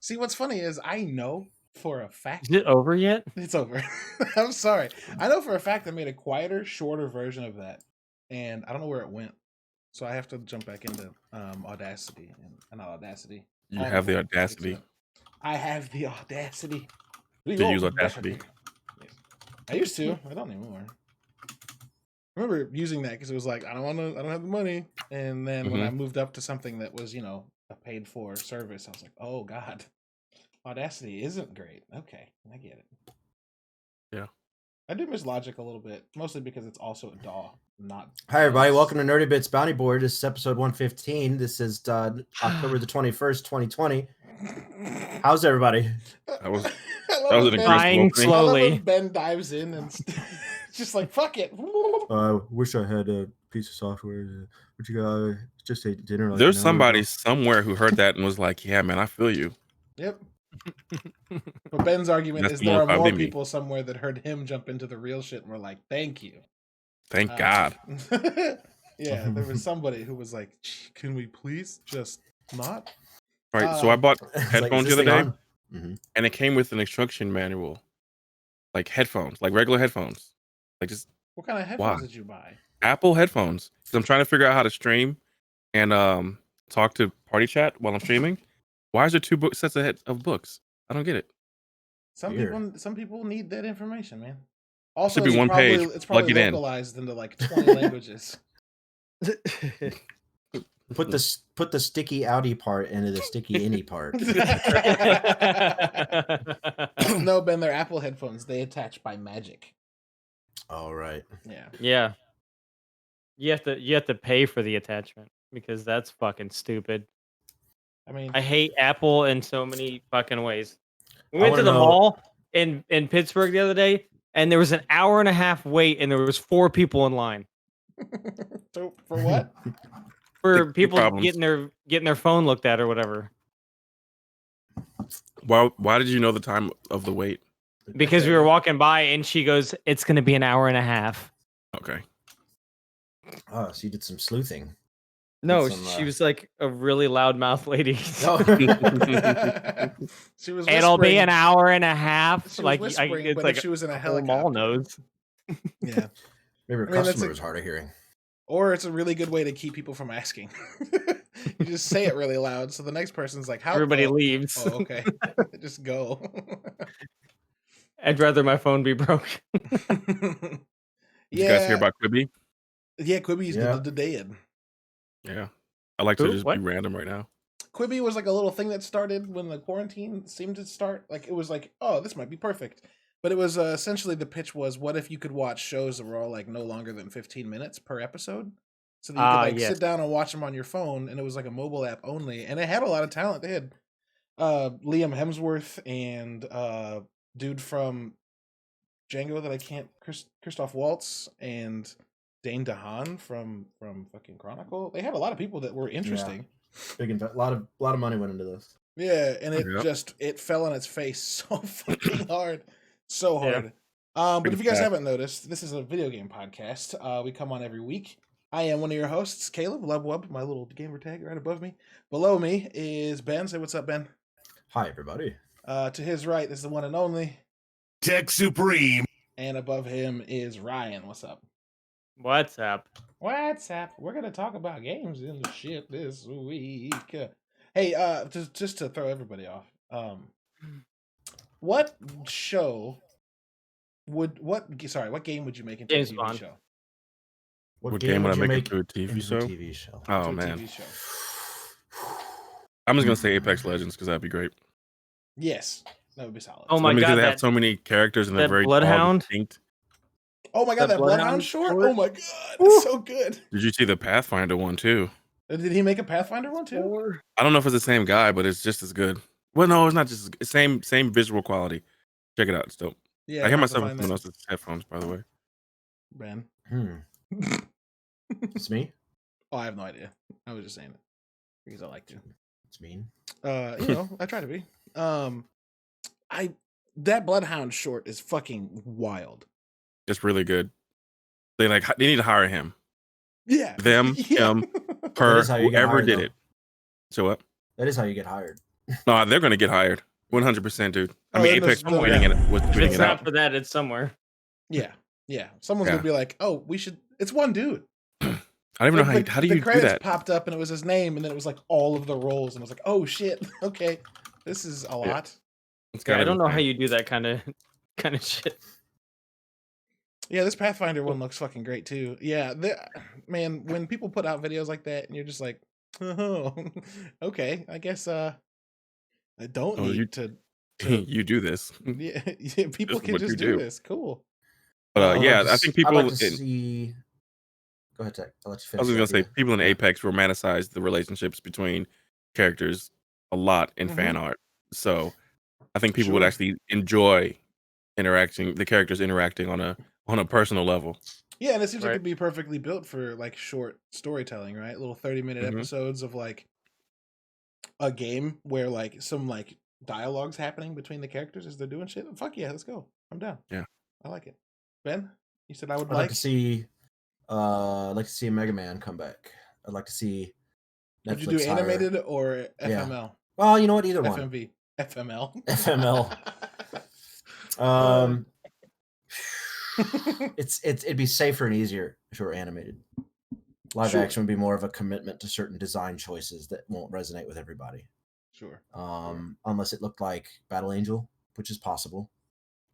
See, what's funny is I know for a fact Is it over yet? it's over. I'm sorry. I know for a fact I made a quieter, shorter version of that, and I don't know where it went. So I have to jump back into Audacity and not Audacity. You have the Audible to fix it audacity up. I have the audacity. The to use Audacity. Yes. I used to. I don't anymore. I remember using that because it was like I don't have the money. And then when I moved up to something that was, a paid for service, I was like, oh God, Audacity isn't great. Okay, I get it. Yeah. I do miss Logic a little bit, mostly because it's also a DAW, not. Hi everybody, welcome to Nerdy Bits Bounty Board. This is episode 115. This is October the 21st, 2020. How's everybody? That was an dying slowly. Ben dives in and just like fuck it. I wish I had a piece of software. What you got? Just ate dinner. Like There's somebody somewhere who heard that and was like, "Yeah, man, I feel you." Yep. But Ben's argument is there are more people somewhere that heard him jump into the real shit and were like, "Thank you, thank God." Yeah, there was somebody who was like, "Can we please just not?" All right, so I bought headphones the other day, and it came with an instruction manual, like headphones, like regular headphones, like just. What kind of headphones did you buy? Apple headphones. Because I'm trying to figure out how to stream and talk to party chat while I'm streaming. Why is there two sets of books? I don't get it. Some people need that information, man. Also, should be one page. It's probably localized into like 20 languages. Put the sticky outie part into the sticky innie part. No, Ben, they're Apple headphones. They attach by magic. All right. Yeah. Yeah. You have to pay for the attachment because that's fucking stupid. I mean, I hate Apple in so many fucking ways. We went to the mall in Pittsburgh the other day, and there was an hour and a half wait, and there was 4 people in line. So for what? For people getting their phone looked at or whatever. Why did you know the time of the wait? Because we were walking by, and she goes, "It's going to be an hour and a half." Okay. Oh, so you did some sleuthing. No, she was like a really loudmouth lady. She was. It'll be an hour and a half. Like it's like she was in a helicopter. Mall knows. Yeah. Maybe her customer was hard of hearing. Or it's a really good way to keep people from asking. You just say it really loud, so the next person's like, "How?" Everybody leaves. Oh, okay. Just go. I'd rather my phone be broke. Did you guys hear about Quibi? Yeah, Quibi's the dead. Yeah. I like to just be random right now. Quibi was like a little thing that started when the quarantine seemed to start. Like it was like, oh, this might be perfect. But it was essentially the pitch was, what if you could watch shows that were all like no longer than 15 minutes per episode? So that you could sit down and watch them on your phone, and it was like a mobile app only, and it had a lot of talent. They had Liam Hemsworth and dude from Django that I can't, Christoph Waltz and Dane DeHaan from fucking Chronicle. They had a lot of people that were interesting. Yeah. A lot of money went into this. Yeah, and it fell on its face so fucking hard. So hard. Yeah. But if you guys haven't noticed, this is a video game podcast. We come on every week. I am one of your hosts, Caleb Lubwub, my little gamer tag right above me. Below me is Ben. Say what's up, Ben. Hi, everybody. To his right is the one and only Tech Supreme. And above him is Ryan. What's up? What's up? What's up? We're gonna talk about games in the shit this week. Hey, just to throw everybody off. What game would you make into a TV show? What game would I make into a TV show? Oh man. TV show. I'm just gonna say Apex Legends because that'd be great. Yes, that would be solid. Oh my god, they have so many characters and they're very Bloodhound. Oh my god, that Bloodhound short! Oh my god, it's so good. Did you see the Pathfinder one too? Did he make a Pathfinder one too? I don't know if it's the same guy, but it's just as good. Well, no, it's not just same visual quality. Check it out, it's dope. Yeah, I hear myself with someone else's headphones, by the way. Ben. It's me? Oh, I have no idea. I was just saying it because I like to. It's mean. I try to be. That Bloodhound short is fucking wild. It's really good. They need to hire him. Yeah. Them, him, her, whoever did it. So what? That is how you get hired. No, they're gonna get hired. 100%, dude. I Oh, mean, then Apex there's- was yeah. If tweeting it's it not out. for that, it's somewhere. Yeah, yeah. Someone's Yeah. gonna be like, "Oh, we should." It's one dude. I don't even know how do the you do credits that? popped up and it was his name, and then it was like all of the roles, and I was like, "Oh shit, okay, this is a lot." It's Yeah, kind I of don't know how insane. you do that kind of shit. Yeah, this Pathfinder one looks fucking great too. Yeah, man, when people put out videos like that, and you're just like, "Oh, okay, I guess I don't Oh, need to." you do this. Yeah, yeah, people This is can what just you do do. this. Cool. But I'd yeah, like to I think I'd people. like to see. Go ahead, Tech. I'll let you I finish. was just your gonna say idea. people in Yeah. Apex romanticize the relationships between characters a lot in Mhm. fan art. So I think people would Sure. actually enjoy the characters interacting on a personal level. Yeah, and it seems like Right. it'd be perfectly built for like short storytelling, right? Little 30-minute Mhm. episodes of like a game where like some like dialogue's happening between the characters as they're doing shit. Fuck yeah, let's go. I'm down. Yeah. I like it. Ben, you said I would I'd like like. to see. I'd like to see Mega Man come back. I'd like to see. Would you do Netflix hire- animated or Yeah. FML? Well, you know what? Either one. FMV. FML. FML. Um, it'd be safer and easier if it were animated. Live Sure. action would be more of a commitment to certain design choices that won't resonate with everybody. Sure. Unless it looked like Battle Angel, which is possible,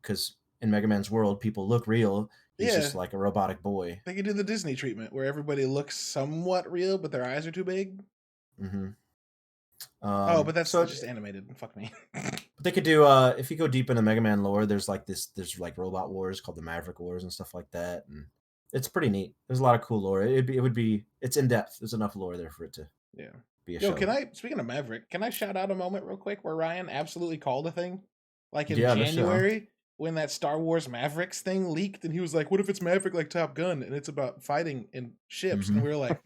because in Mega Man's world, people look real. He's just Yeah. like a robotic boy. They could do the Disney treatment where everybody looks somewhat real, but their eyes are too big. Mm-hmm. Oh, but that's so just animated. Fuck me. But they could do if you go deep into Mega Man lore, there's like robot wars called the Maverick Wars and stuff like that, and it's pretty neat. There's a lot of cool lore. It's in depth. There's enough lore there for it to Yeah. be a Yo, show. speaking of Maverick, can I shout out a moment real quick where Ryan absolutely called a thing? Like in Yeah, no shit, huh? January when that Star Wars Mavericks thing leaked, and he was like, "What if it's Maverick like Top Gun and it's about fighting in ships?" And Mhm. we were like,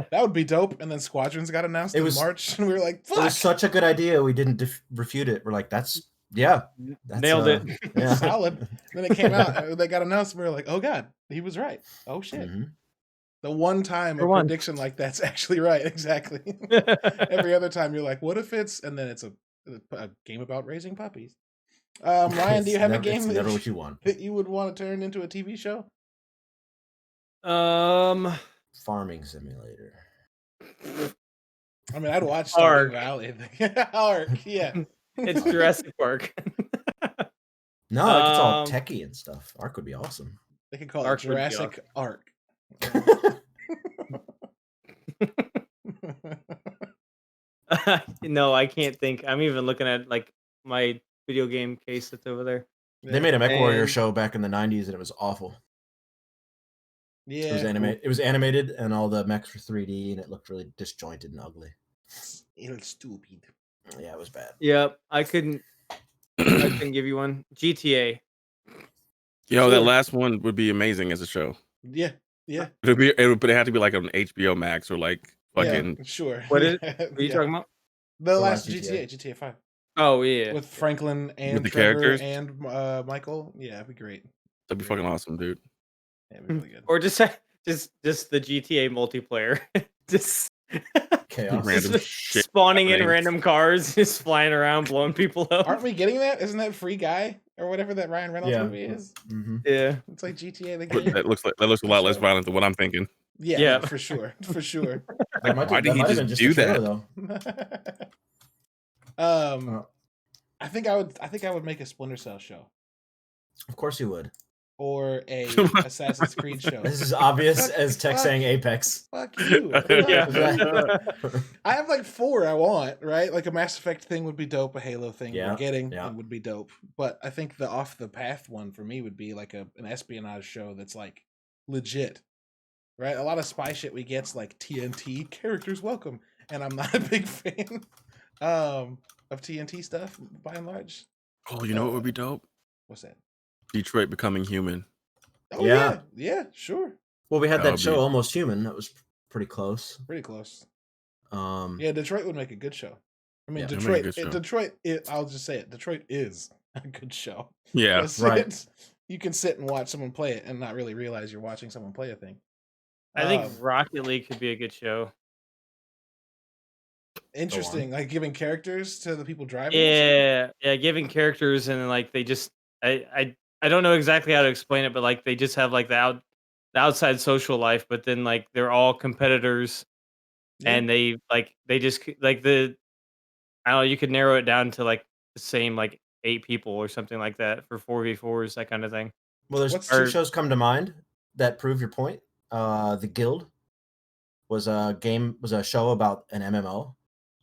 "That would be dope." And then Squadrons got announced It in was- March, and we were like, It was "Fuck, such a good idea. We didn't refute it. We're like, that's Nailed it. Yeah. solid." Then it came out, and they got announced, and we were like, "Oh god, he was right." Oh shit. Mhm. The one time For a once. prediction like that's actually right, exactly. Every other time you're like, what if it's, and then it's a game about raising puppies. Ryan, do you It's have a never- game It's that, never what you want. that you would want to turn into a TV show? Farming simulator. I mean, I'd watch Ark. Stardew Valley. Ark, yeah. It's Jurassic Park. No, like it's all Um, techie and stuff. Ark would be awesome. They could call Ark it would be Jurassic Ark. No, I can't think. I'm even looking at like my video game case that's over there. They made a Mech Warrior And- show back in the '90s, and it was awful. Yeah, It was animated. It was animated, and all the mechs were 3D, and it looked really disjointed and ugly. It's stupid. Yeah, it was bad. Yep, I couldn't give you one. GTA. Yo, that Sure. last one would be amazing as a show. Yeah, yeah. But it had to be like on HBO Max or like fucking. Yeah, sure. What is- Yeah, What are you yeah. talking about? The last last GTA 5. Oh yeah. With Franklin and the Trevor characters? and Michael. Yeah, it'd be great. That'd be fucking awesome, dude. Yeah, it'd be really good. Or just the GTA multiplayer. just Chaos. Random just shit spawning in happening. random cars, just flying around, blowing people up. Aren't we getting that? Isn't that Free Guy or whatever that Ryan Reynolds Yeah. movie is? Mm-hmm. Yeah. It's like GTA the But game. that looks a lot less violent than what I'm thinking. Yeah, Yeah. for sure, for sure. Why did he just do that? I think I would make a Splinter Cell show Of course you would. or a Assassin's Creed show. This is obvious as Tech saying Apex. Fuck you. Yeah. I have like 4 I want, right? Like a Mass Effect thing would be dope. A Halo thing Yeah, we're getting yeah. would be dope. But I think the off the path one for me would be like an espionage show that's like legit, right? A lot of spy shit we get's like TNT characters welcome, and I'm not a big fan of TNT stuff by and large. Oh, you know what would be dope? What's that? Detroit becoming human. Oh Yeah. yeah, sure, Well, we had That that would show be- Almost Human. That was pretty close. pretty close. Yeah. Detroit would make a good show. I mean, Yeah. It'd make a Detroit. good show. I'll just say it. Detroit is a good show. Yeah. Yes, right. You can sit and watch someone play it and not really realize you're watching someone play a thing. I think Um, Rocket League could be a good show. Interesting. Like giving characters to the people driving. or Yeah, giving characters and like they just I don't know exactly how to explain it, but like they just have like the outside social life, but then like they're all competitors something? and they just like I don't know, you could narrow it down to like the same like 8 people or something like that for 4v4s, that kind of thing. Well, there's What's- two Or- shows come to mind that prove your point. The Guild was a show about an MMO,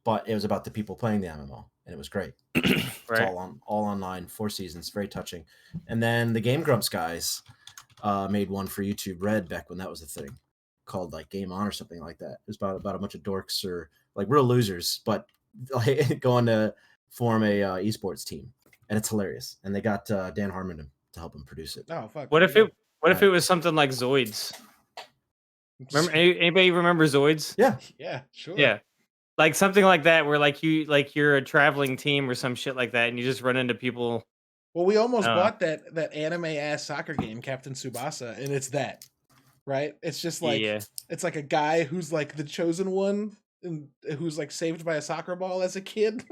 but it was about the people playing the MMO, and it was great. It's Right. all online, 4 seasons, very touching. And then the Game Grumps guys made one for YouTube Red back when that was a thing, called like Game On or something like that. It was about a bunch of dorks or like real losers, but like going to form a esports team, and it's hilarious. And they got Dan Harmon to help him produce it. Oh fuck. What there if you it what if it was something like Zoids? go. Remember anybody remember Zoids? Yeah, Yeah, sure. Yeah. Like something like that where like you're a traveling team or some shit like that and you just run into people. Well, we almost Uh. bought that anime ass soccer game, Captain Tsubasa, and it's that, right? It's just like Yeah. it's like a guy who's like the chosen one, and who's like saved by a soccer ball as a kid,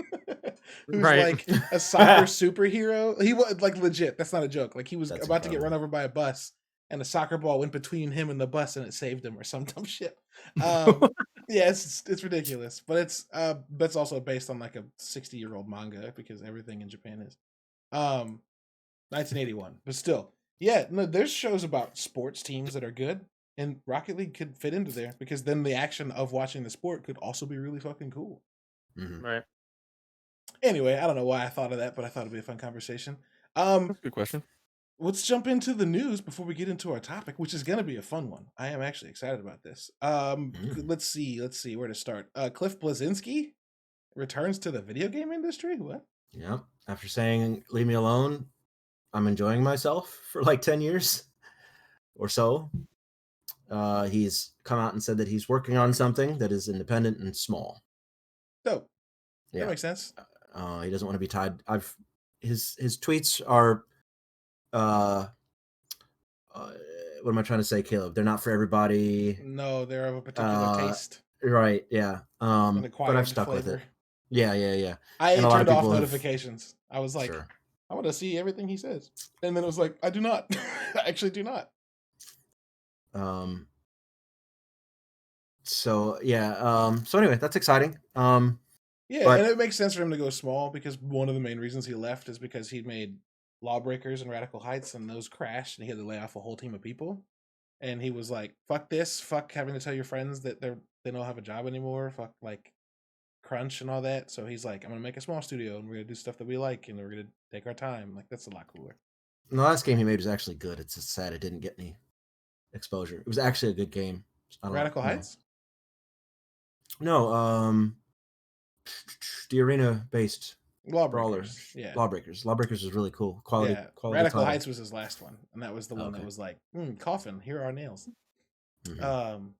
who's Right. like a soccer superhero. He was like legit. That's not a joke. Like he was That's about to get incredible. run over by a bus, and a soccer ball went between him and the bus, and it saved him or some dumb shit. Yeah, it's ridiculous, but it's that's also based on like a 60-year-old manga because everything in Japan is 1981. But still, yeah, no, there's shows about sports teams that are good, and Rocket League could fit into there because then the action of watching the sport could also be really fucking cool. Mhm. Right. Anyway, I don't know why I thought of that, but I thought it'd be a fun conversation. That's a good question. Let's jump into the news before we get into our topic, which is going to be a fun one. I am actually excited about this. Let's see where to start. Cliff Bleszinski returns to the video game industry. What? Yeah. After saying "Leave me alone," I'm enjoying myself for like 10 years or so. He's come out and said that he's working on something that is independent and small. Dope. Yeah. That makes sense. He doesn't want to be tied. His tweets are what am I trying to say, Caleb? They're not for everybody. No, they're of a particular taste. Right, yeah. An But acquired I've stuck with flavor. it. Yeah. I And a lot of turned off people have- notifications. I was like, Sure. I want to see everything he says. And then it was like, I do not. I actually do not. So yeah. So anyway, that's exciting. Yeah, But- and it makes sense for him to go small because one of the main reasons he left is because he made Lawbreakers and Radical Heights, and those crashed, and he had to lay off a whole team of people. And he was like, "Fuck this! Fuck having to tell your friends that they don't have a job anymore. Fuck like crunch and all that." So he's like, "I'm gonna make a small studio, and we're gonna do stuff that we like, and we're gonna take our time. Like that's a lot cooler." The last game he made was actually good. It's just sad it didn't get any exposure. It was actually a good game. I don't Radical know. Heights. No, the arena based Lawbreakers. brawlers. Yeah. Lawbreakers was really cool. Quality. Yeah. Quality Radical title. Heights was his last one, and that was the one that Okay. was like, coffin. Here are our nails. Mhm.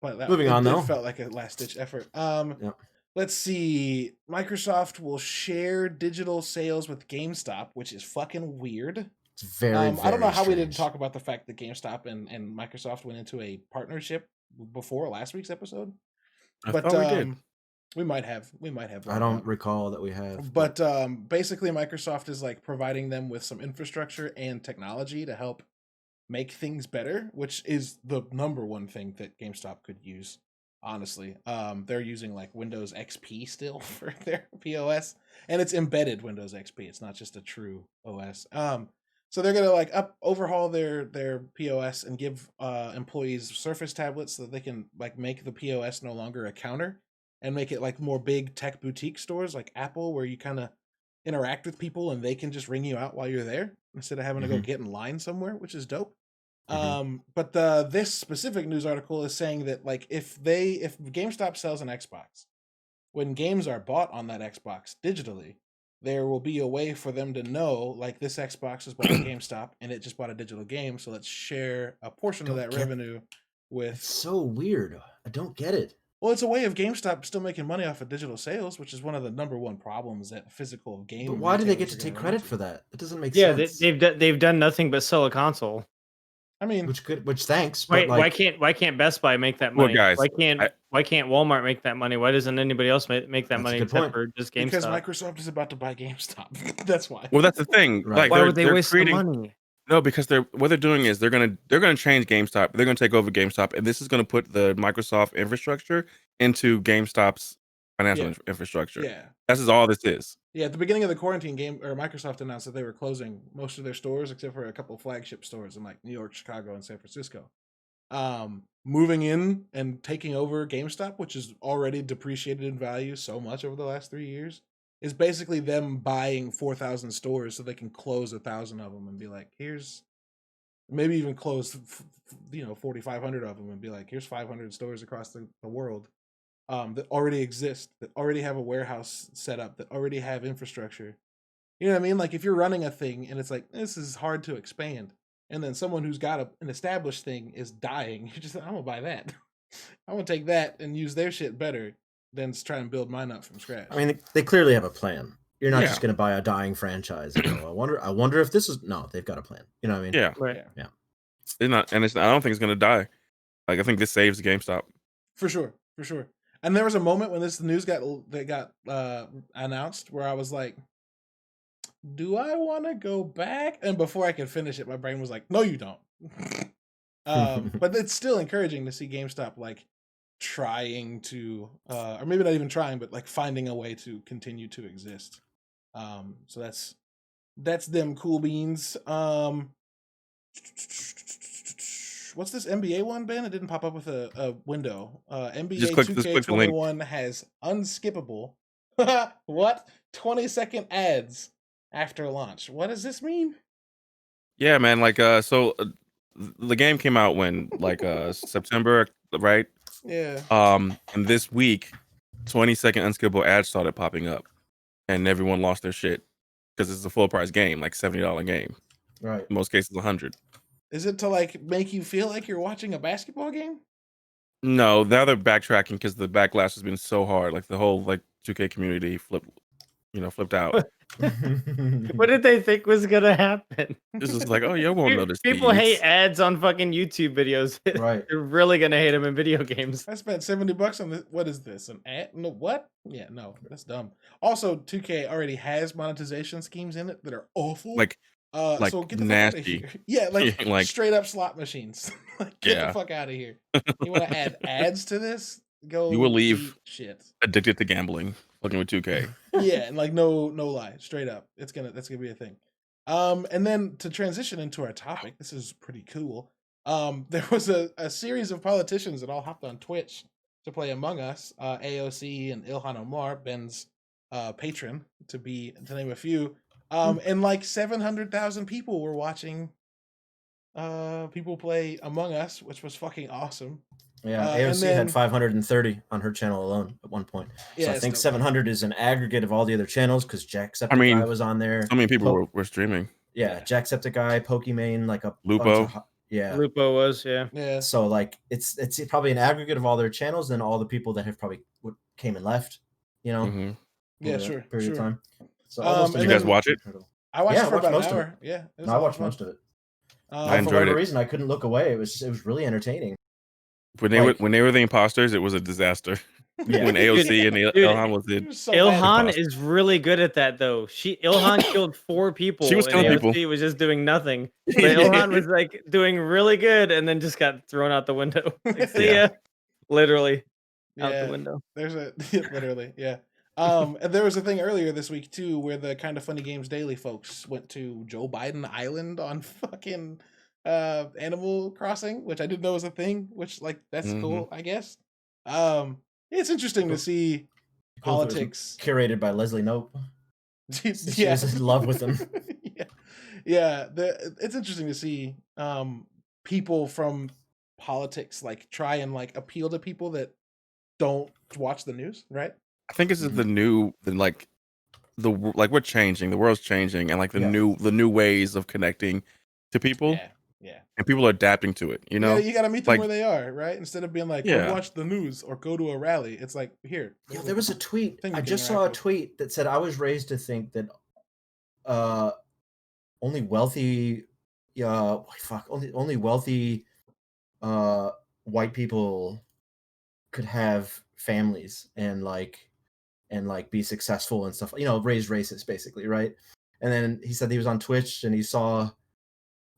But that, Moving on, it though. felt like a last ditch effort. Yep. Let's see. Microsoft will share digital sales with GameStop, which is fucking weird. It's very. I don't know very how we didn't strange. talk about the fact that GameStop and Microsoft went into a partnership before last week's episode. I But thought we did. we might have. I don't recall that we have. But basically, Microsoft is like providing them with some infrastructure and technology to help make things better, which is the number one thing that GameStop could use. Honestly, they're using like Windows XP still for their POS, and it's embedded Windows XP. It's not just a true OS. So they're gonna like overhaul their POS and give employees Surface tablets so that they can like make the POS no longer a counter and make it like more big tech boutique stores like Apple, where you kind of interact with people and they can just ring you out while you're there instead of having to go get in line somewhere, which is dope. But this specific news article is saying that like if GameStop sells an Xbox, when games are bought on that Xbox digitally, there will be a way for them to know like this Xbox was bought at GameStop and it just bought a digital game, so let's share a portion of Don't that get- revenue It's with. so weird. I don't get it. Well, it's a way of GameStop still making money off of digital sales, which is one of the number one problems that physical game. But why do they get retailers to are take gonna run credit into. for that? It doesn't make Yeah, sense. they've done nothing but sell a console. I mean, which thanks. Wait, But like, why can't Best Buy make that Well, money? guys, why can't Walmart make that money? Why doesn't anybody else make that That's a money good except point. for just because GameStop? Microsoft is about to buy GameStop. That's why. well, that's the thing. Right. Like, Why would they they're waste creating the money? no, because what they're doing is they're gonna change GameStop. They're gonna take over GameStop, and this is gonna put the Microsoft infrastructure into GameStop's financial Yeah. infrastructure. Yeah. This is all this is. Yeah, at the beginning of the quarantine, Microsoft announced that they were closing most of their stores except for a couple of flagship stores in like New York, Chicago, and San Francisco. Moving in and taking over GameStop, which is already depreciated in value so much over the last 3 years, is basically them buying 4,000 stores so they can close 1,000 of them and be like, here's maybe even close 4,500 of them and be like, here's 500 stores across the world that already exist, that already have a warehouse set up, that already have infrastructure. You know what I mean? Like if you're running a thing and it's like, this is hard to expand, and then someone who's got an established thing is dying, you're just, I'm gonna buy that. I'm gonna take that and use their shit better than try and build mine up from scratch. I mean, they clearly have a plan. You're not Yeah. just going to buy a dying franchise. And go, I wonder if this is. No, they've got a plan. You know what I mean? Yeah, Right. Yeah. it's not, and it's. I don't think it's gonna die. Like, I think this saves GameStop. For sure. And there was a moment when this news got announced where I was like, do I want to go back? And before I could finish it, my brain was like, no, you don't. But it's still encouraging to see GameStop like trying to, or maybe not even trying, but like finding a way to continue to exist. So that's them cool beans. What's this NBA one, Ben? It didn't pop up with a window. NBA Just click the link. 2K21 has unskippable 20-second ads after launch. What does this mean? Yeah, man. Like, so the game came out when, like, September, right? Yeah. And this week, 20-second unskippable ads started popping up, and everyone lost their shit because it's a full price game, like $70 game. Right. In most cases, 100. Is it to like make you feel like you're watching a basketball game? No, now they're backtracking because the backlash has been so hard. Like the whole 2K community flipped out. What did they think was gonna happen? This is like, oh, you won't notice. People these. hate ads on fucking YouTube videos. Right. They're really gonna hate them in video games. I spent $70 on this. What is this? An ad? No, what? Yeah, no, that's dumb. Also, 2K already has monetization schemes in it that are awful. Like so get the fuck out of nasty. here. Yeah, like, Like- straight up slot machines. Like, get Yeah. the fuck out of here. You want to add ads to this? Go. You will leave. eat shit. Addicted to gambling, fucking with 2K. Yeah, and like no lie, straight up, that's gonna be a thing. And then to transition into our topic, this is pretty cool. There was a series of politicians that all hopped on Twitch to play Among Us. AOC and Ilhan Omar, Ben's patron, to name a few. And like 700,000 people were watching people play Among Us, which was fucking awesome. Yeah, and AOC then- had 530 on her channel alone at one point. Yeah, So I it's think dope. 700 is an aggregate of all the other channels because Jacksepticeye was on there. So many people Po- were streaming. Yeah, Jacksepticeye, Pokimane, like a Lupo. bunch of yeah. Lupo was, yeah. Yeah, So like it's probably an aggregate of all their channels and all the people that have probably came and left. You know, Mhm. yeah, over that sure, period of sure. time. So Um, almost and Did you guys then- watch it? I watched Yeah, it I for watched about most an of hour. Yeah, it was No, a I lot of watched fun. most of it. I For enjoyed whatever it. reason, I couldn't look away. It was really entertaining. When they Like- were the imposters, it was a disaster. Yeah. When AOC and Dude, Ilhan was It in. was so bad. Ilhan imposter. is really good at that though. Ilhan killed 4 people. She was and killing AOC people. was just doing nothing. But Ilhan was like doing really good and then just got thrown out the window. Like, see Yeah. ya. Literally out Yeah, the window. there's a literally, yeah. And there was a thing earlier this week too, where the Kind of Funny Games Daily folks went to Joe Biden Island on fucking Animal Crossing, which I didn't know was a thing. Which like that's cool, I guess. It's interesting to see Cool if it was politics. curated by Leslie Knope. She Yeah, was in love with him. yeah. It's interesting to see people from politics like try and like appeal to people that don't watch the news, right? I think this is the new, we're changing. The world's changing, and like the Yeah. new ways of connecting to people, Yeah. and people are adapting to it. You know, You gotta meet them like- where they are, right? Instead of being like, Yeah. go watch the news or go to a rally. It's like, here. Yeah, there was a tweet. Thing you I can just saw a interact with. tweet that said I was raised to think that only wealthy fuck, only wealthy white people could have families and be successful and stuff, raise races basically, right? And then he said he was on Twitch and he saw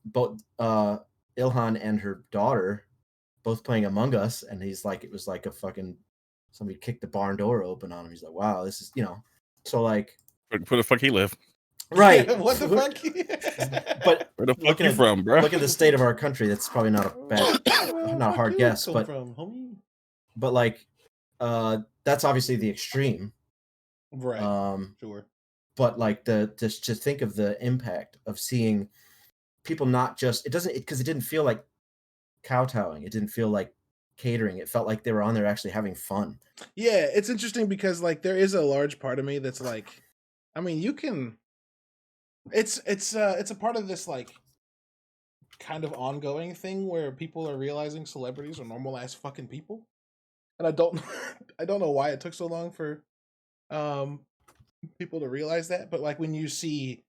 both Ilhan and her daughter both playing Among Us, and he's like, it was like a fucking somebody kicked the barn door open on him. He's like, wow, this is, so like, Where the fuck he live? right? What the fuck? But Where the fuck looking you at from, bro? look at the state of our country. That's probably not a bad, not a hard guess, Come but from, homie? but like, that's obviously the extreme. Right. Sure. But like just to think of the impact of seeing people not just because it didn't feel like kowtowing. It didn't feel like catering. It felt like they were on there actually having fun. Yeah, it's interesting because like there is a large part of me that's like, I mean, you can. It's a part of this like kind of ongoing thing where people are realizing celebrities are normal ass fucking people, and I don't I don't know why it took so long for people to realize that, but like when you see,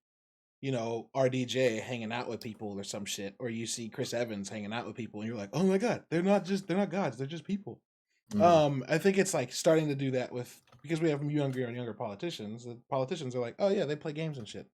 RDJ hanging out with people or some shit, or you see Chris Evans hanging out with people, and you're like, oh my god, they're not gods, they're just people. I think it's like starting to do that because we have younger and younger politicians. The politicians are like, oh yeah, they play games and shit.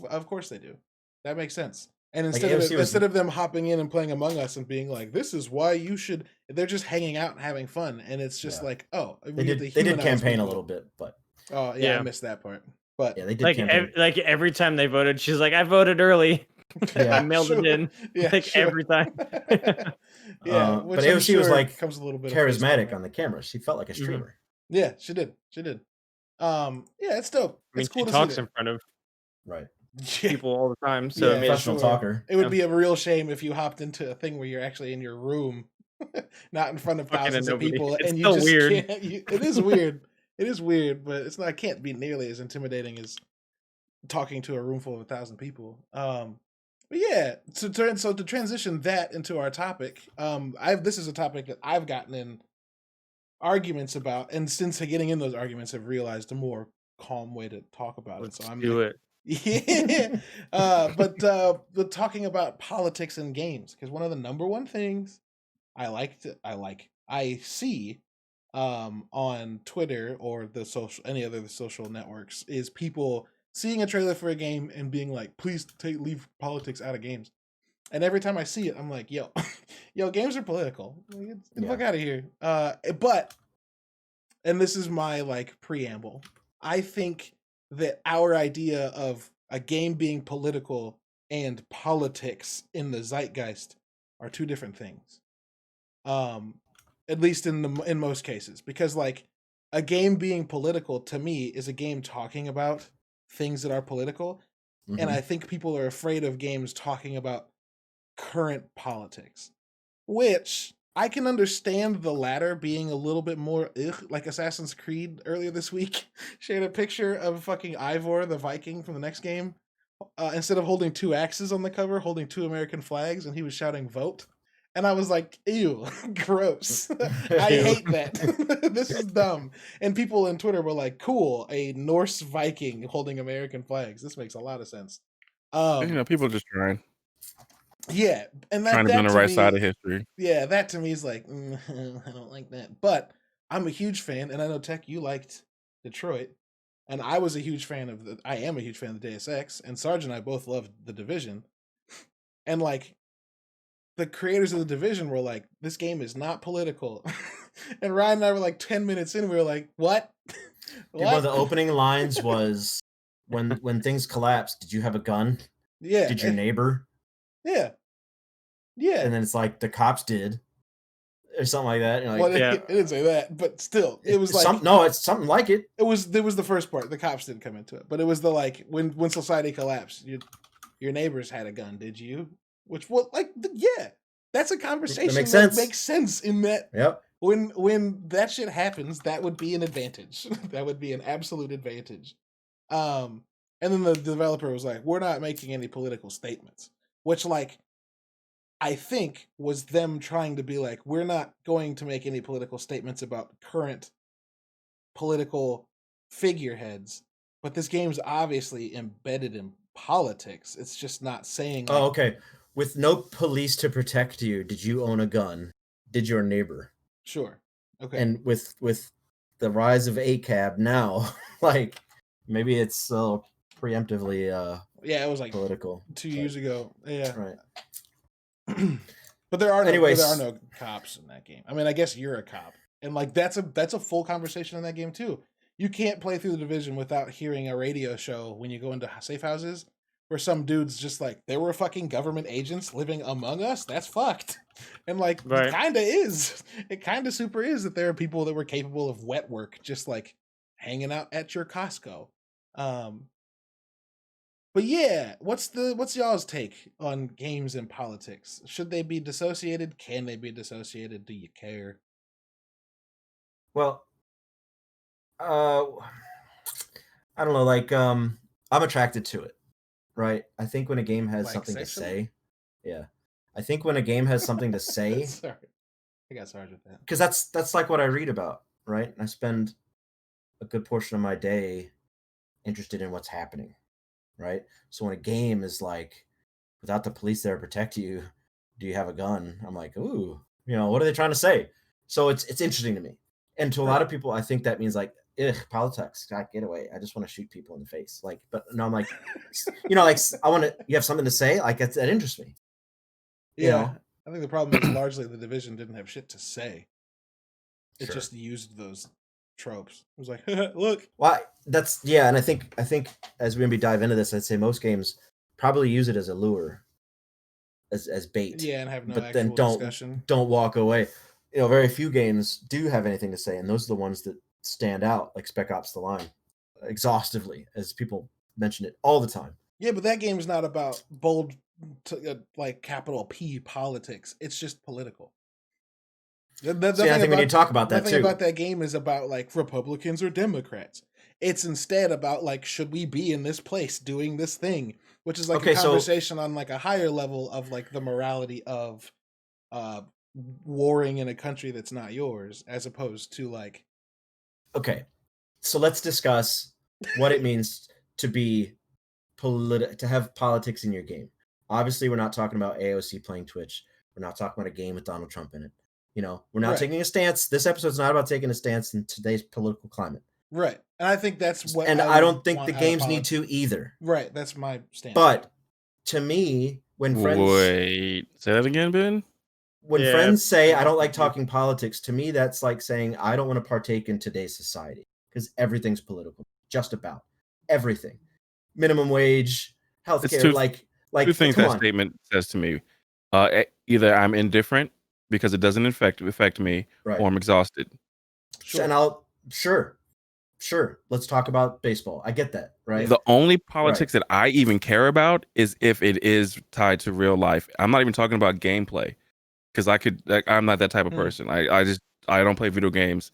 Of course they do. That makes sense. And Like, instead of them hopping in and playing Among Us and being like, this is why you should, they're just hanging out and having fun, and it's just Yeah. like, oh, They did campaign a little bit, but Oh yeah, Yeah. I missed that part. But yeah, they did Like campaign. every time they voted, she's like, "I voted early. Yeah. I mailed it in." Yeah, Like sure. every time. Yeah, But which I'm AOC was sure like comes a little bit of face charismatic value. on the camera. She felt like a Mhm. streamer. Yeah, she did. Yeah, it's dope. I mean, It's cool she to talks see in front of Right. that. Yeah. people all the time, so Yeah, I mean, Professional sure. talker. It would Yeah. be a real shame if you hopped into a thing where you're actually in your room, not in front of Talking to thousands of nobody. people, It's and you still just weird. can't. It is weird. It is weird, but it's not. It can't be nearly as intimidating as talking to a room full of 1,000 people. But yeah, to transition that into our topic, this is a topic that I've gotten in arguments about, and since getting in those arguments, have realized a more calm way to talk about Let's it. So I'm do like, it. yeah, but talking about politics and games, because one of the number one things I see on Twitter or any other social networks is people seeing a trailer for a game and being like, please leave politics out of games. And every time I see it, I'm like, yo, games are political. Like, get the fuck out of here. And this is my like preamble. I think that our idea of a game being political and politics in the zeitgeist are two different things. At least in most cases, because like a game being political to me is a game talking about things that are political, and I think people are afraid of games talking about current politics, which I can understand the latter being a little bit more like Assassin's Creed earlier this week shared a picture of fucking Ivor the Viking from the next game. Instead of holding two axes on the cover, holding two American flags, and he was shouting "Vote." And I was like, ew, gross. I hate that. This is dumb. And people on Twitter were like, cool, a Norse Viking holding American flags. This makes a lot of sense. People just trying Yeah, and to be on the right side of history. Yeah, that to me is like, I don't like that. But I'm a huge fan, and I know Tech, you liked Detroit, and I am a huge fan of the Deus Ex, and Sarge and I both loved The Division. And like, the creators of The Division were like, this game is not political. And Ryan and I were like 10 minutes in, we were like, what? Dude, one of the opening lines was, when things collapsed, did you have a gun? Yeah. Did your neighbor? Yeah. Yeah. And then it's like, the cops did. Or something like that. Well, it didn't say that, but still, it was like it's something like it. There was the first part. The cops didn't come into it, but it was the like when society collapsed. Your neighbors had a gun, did you? Yeah, that's a conversation that makes sense in that. Yep. When that shit happens, that would be an advantage. That would be an absolute advantage. And then the developer was like, "We're not making any political statements," which like I think was them trying to be like, we're not going to make any political statements about current political figureheads, but this game's obviously embedded in politics. It's just not saying. Oh, okay. with no police to protect you, did you own a gun? Did your neighbor? Sure. Okay. And with the rise of ACAB now, like maybe it's preemptively yeah, it was like political. 2 years ago. Yeah. Right. But there are Anyways. no cops in that game. I mean, I guess you're a cop, and like that's a full conversation in that game too. You can't play through the Division without hearing a radio show when you go into safe houses where some dude's just like, there were fucking government agents living among us. That's fucked. And like, Right. it kind of is. It kind of super is that there are people that were capable of wet work, just like hanging out at your Costco. But yeah, what's y'all's take on games and politics? Should they be dissociated? Can they be dissociated? Do you care? Well, I don't know. Like, I'm attracted to it, right? I think when a game has Like something to sexually? say, yeah. I think when a game has something to say, Sorry, I got charged with that. because that's like what I read about, right? And I spend a good portion of my day interested in what's happening, right? So when a game is like, without the police there to protect you, do you have a gun? I'm like, ooh, what are they trying to say? So it's interesting to me, and to a lot of people, I think that means like, ugh, politics, God, get away. I just want to shoot people in the face, like. But no, I'm like, like I want to. You have something to say, like that interests me. Yeah, I think the problem is largely the Division didn't have shit to say. It Sure. just used those tropes. It was like, look. Well, and I think as we maybe dive into this, I'd say most games probably use it as a lure, as bait. Yeah, and have no but actual then don't discussion. walk away. Very few games do have anything to say, and those are the ones that stand out, like Spec Ops: The Line, exhaustively, as people mention it all the time. Yeah, but that game's not about bold, like capital P politics. It's just political. See, I think we need to talk about that nothing too. about that game is about like Republicans or Democrats. It's instead about like, should we be in this place doing this thing, which is like Okay, a so- conversation on like a higher level of like the morality of warring in a country that's not yours, as opposed to like, Okay, so let's discuss what it means to be to have politics in your game. Obviously, we're not talking about AOC playing Twitch. We're not talking about a game with Donald Trump in it. We're not Right. taking a stance. This episode's not about taking a stance in today's political climate. right. And I think that's what, And I don't think the games need to either. Right. That's my stance. But to me, when friends Wait, say that again, Ben. Yeah. friends say I don't like talking politics, to me that's like saying I don't want to partake in today's society because everything's political, just about everything. Minimum wage, healthcare, two- like Two things come that on. statement says to me: either I'm indifferent because it doesn't affect me, Right. or I'm exhausted. Sure. And sure, let's talk about baseball. I get that, right? The only politics that I even care about is if it is tied to real life. I'm not even talking about gameplay because I'm not that type of person. I don't play video games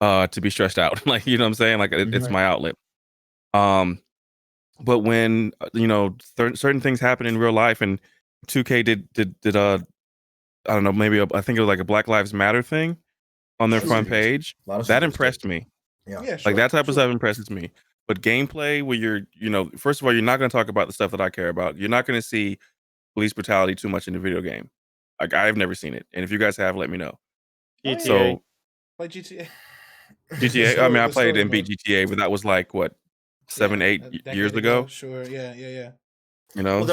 to be stressed out. Like, you know what I'm saying? Like it's Right. my outlet. But when certain things happen in real life, and 2K did I don't know, maybe I think it was like a Black Lives Matter thing on their Sure. front page. A lot of That studios impressed did. me. Yeah. Yeah, sure. Like that type sure. of stuff impresses me. But gameplay, where you're, first of all, you're not going to talk about the stuff that I care about. You're not going to see police brutality too much in the video game. Like I've never seen it, and if you guys have, let me know. Oh, yeah. GTA. So Play GTA. GTA, I mean, I played and beat GTA, but that was like what 7, Yeah, 8 a decade years ago. Sure. Yeah. You know,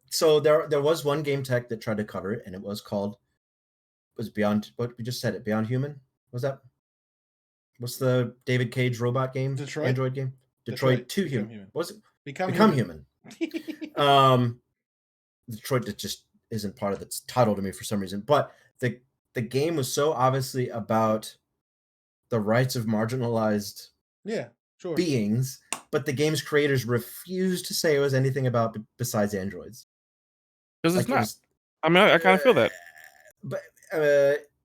So there was one game tech that tried to cover it, and it was Beyond. What we just said it, Beyond Human. Was that? What's the David Cage robot game? Detroit? Android game. Detroit 2 Become Human. Human. Was it Become Human? Detroit that just isn't part of the title to me for some reason. But the game was so obviously about the rights of marginalized Yeah, sure. beings, but the game's creators refused to say it was anything about besides androids. because Like, it's it not. was- I mean, I kind of feel that. But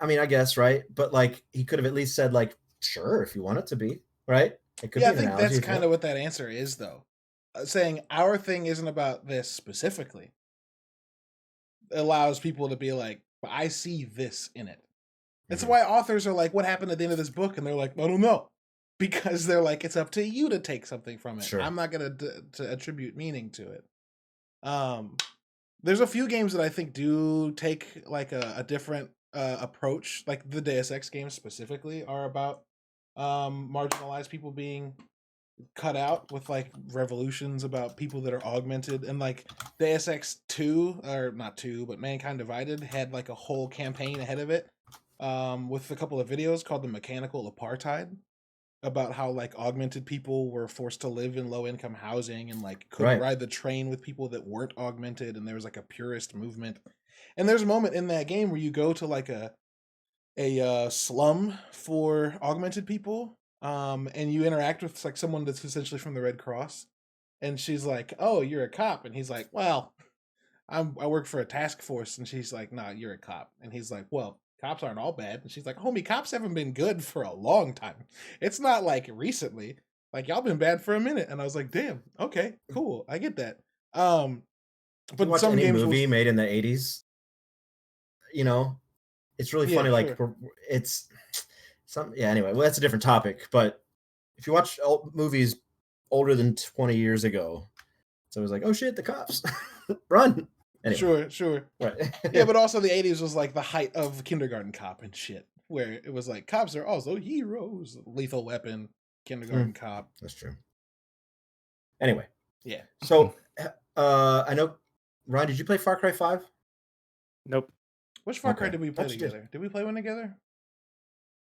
I mean, I guess, right? But like, he could have at least said, like, sure, if you want it to be, right? It could Yeah, I be an think analogy that's if you kind want. of what that answer is, though. Saying our thing isn't about this specifically allows people to be like, but I see this in it. That's Mhm. why authors are like, what happened at the end of this book? And they're like, I don't know. Because they're like, it's up to you to take something from it. Sure. I'm not going to attribute meaning to it. there's a few games that I think do take like a different approach. Like the Deus Ex games specifically are about marginalized people being cut out with like revolutions about people that are augmented, and like Deus Ex 2, or not 2, but Mankind Divided had like a whole campaign ahead of it with a couple of videos called The Mechanical Apartheid, about how like augmented people were forced to live in low income housing and like couldn't Right. ride the train with people that weren't augmented, and there was like a purist movement. And there's a moment in that game where you go to like a slum for augmented people, and you interact with like someone that's essentially from the Red Cross, and she's like, "Oh, you're a cop," and he's like, "Well, I work for a task force," and she's like, "Nah, you're a cop," and he's like, "Well, cops aren't all bad," and she's like, "Homie, cops haven't been good for a long time. It's not like recently. Like y'all been bad for a minute." And I was like, "Damn, okay, cool, I get that." If you But watch some any games will movie made in the 80s, you know, it's really Yeah, funny. Like sure. it's some, yeah. Anyway, well, that's a different topic. But if you watch movies older than 20 years ago, it's always like, oh shit, the cops, run. Anyway, Sure. right. Yeah, but also the 80s was like the height of Kindergarten Cop and shit, where it was like cops are also heroes. Lethal Weapon, Kindergarten Cop. That's true. Anyway, Yeah. so I know, Ryan, did you play Far Cry 5? Nope. Which Far Cry Okay. did we play Thought you did. together? Did we play one together?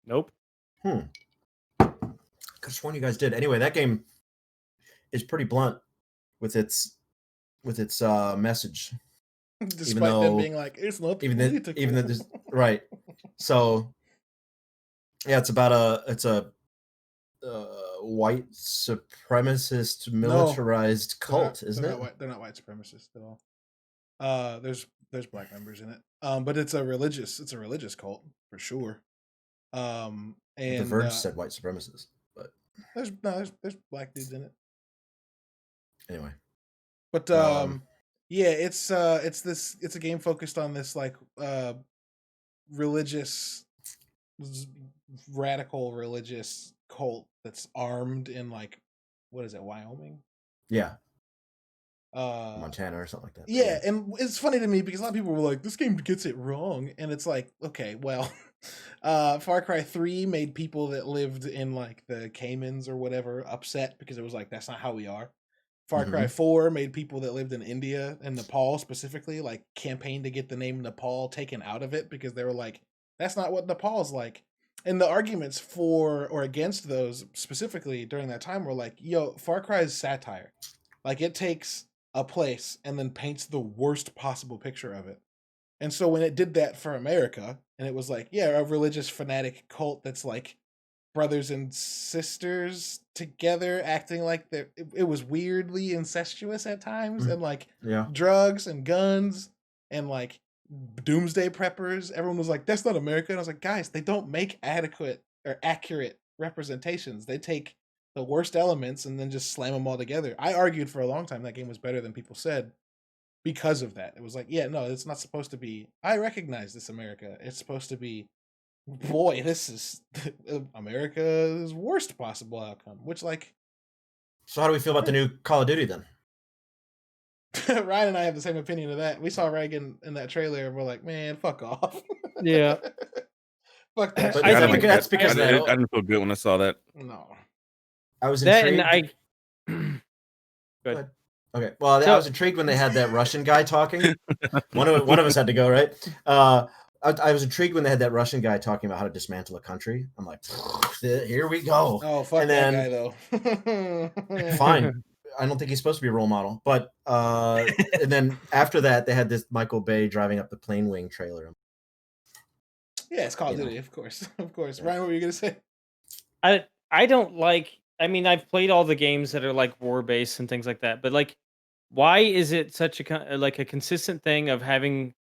Nope. Could have sworn you guys did. Anyway, that game is pretty blunt with its message. Despite them though- being like, it's not even political. though there's right. So yeah, it's about a white supremacist militarized cult, isn't it? They're not white supremacists at all. There's black members in it. But it's a religious cult for sure. And The Verge said white supremacists, but there's black dudes in it. anyway. But yeah, it's a game focused on this like religious radical religious cult that's armed in like, what is it, Wyoming? Yeah, Montana or something like that. Yeah, and it's funny to me because a lot of people were like, this game gets it wrong, and it's like, okay, well, Far Cry 3 made people that lived in like the Caymans or whatever upset because it was like, that's not how we are. Far Cry 4 made people that lived in India and Nepal specifically like campaign to get the name Nepal taken out of it because they were like, that's not what Nepal's like. And the arguments for or against those specifically during that time were like, yo, Far Cry is satire. Like it takes a place and then paints the worst possible picture of it. And so when it did that for America, and it was like, yeah, a religious fanatic cult that's like brothers and sisters together acting like it was weirdly incestuous at times, and like drugs and guns and like doomsday preppers. Everyone was like, that's not America. And I was like, guys, they don't make adequate or accurate representations. They take the worst elements and then just slam them all together. I argued for a long time that game was better than people said because of that. It was like, yeah, no, it's not supposed to be, I recognize this America. It's supposed to be, boy, this is America's worst possible outcome, which like. So how do we feel about the new Call of Duty then? Ryan and I have the same opinion of that. We saw Reagan in that trailer and we're like, man, fuck off. Yeah. Fuck that. But shit. I think that's because I didn't feel good when I saw that. No. I was That intrigued. and Good. Okay. Well, I was intrigued when they had that Russian guy talking. One of us had to go, right? I was intrigued when they had that Russian guy talking about how to dismantle a country. I'm like, here we go. Oh, fuck And that then- guy though. Fine. I don't think he's supposed to be a role model. But and then after that, they had this Michael Bay driving up the plane wing trailer. Yeah, it's Call of Duty, of course. Of course. Ryan, what were you gonna say? I don't like. I mean, I've played all the games that are like war based and things like that, but like, why is it such a consistent thing of having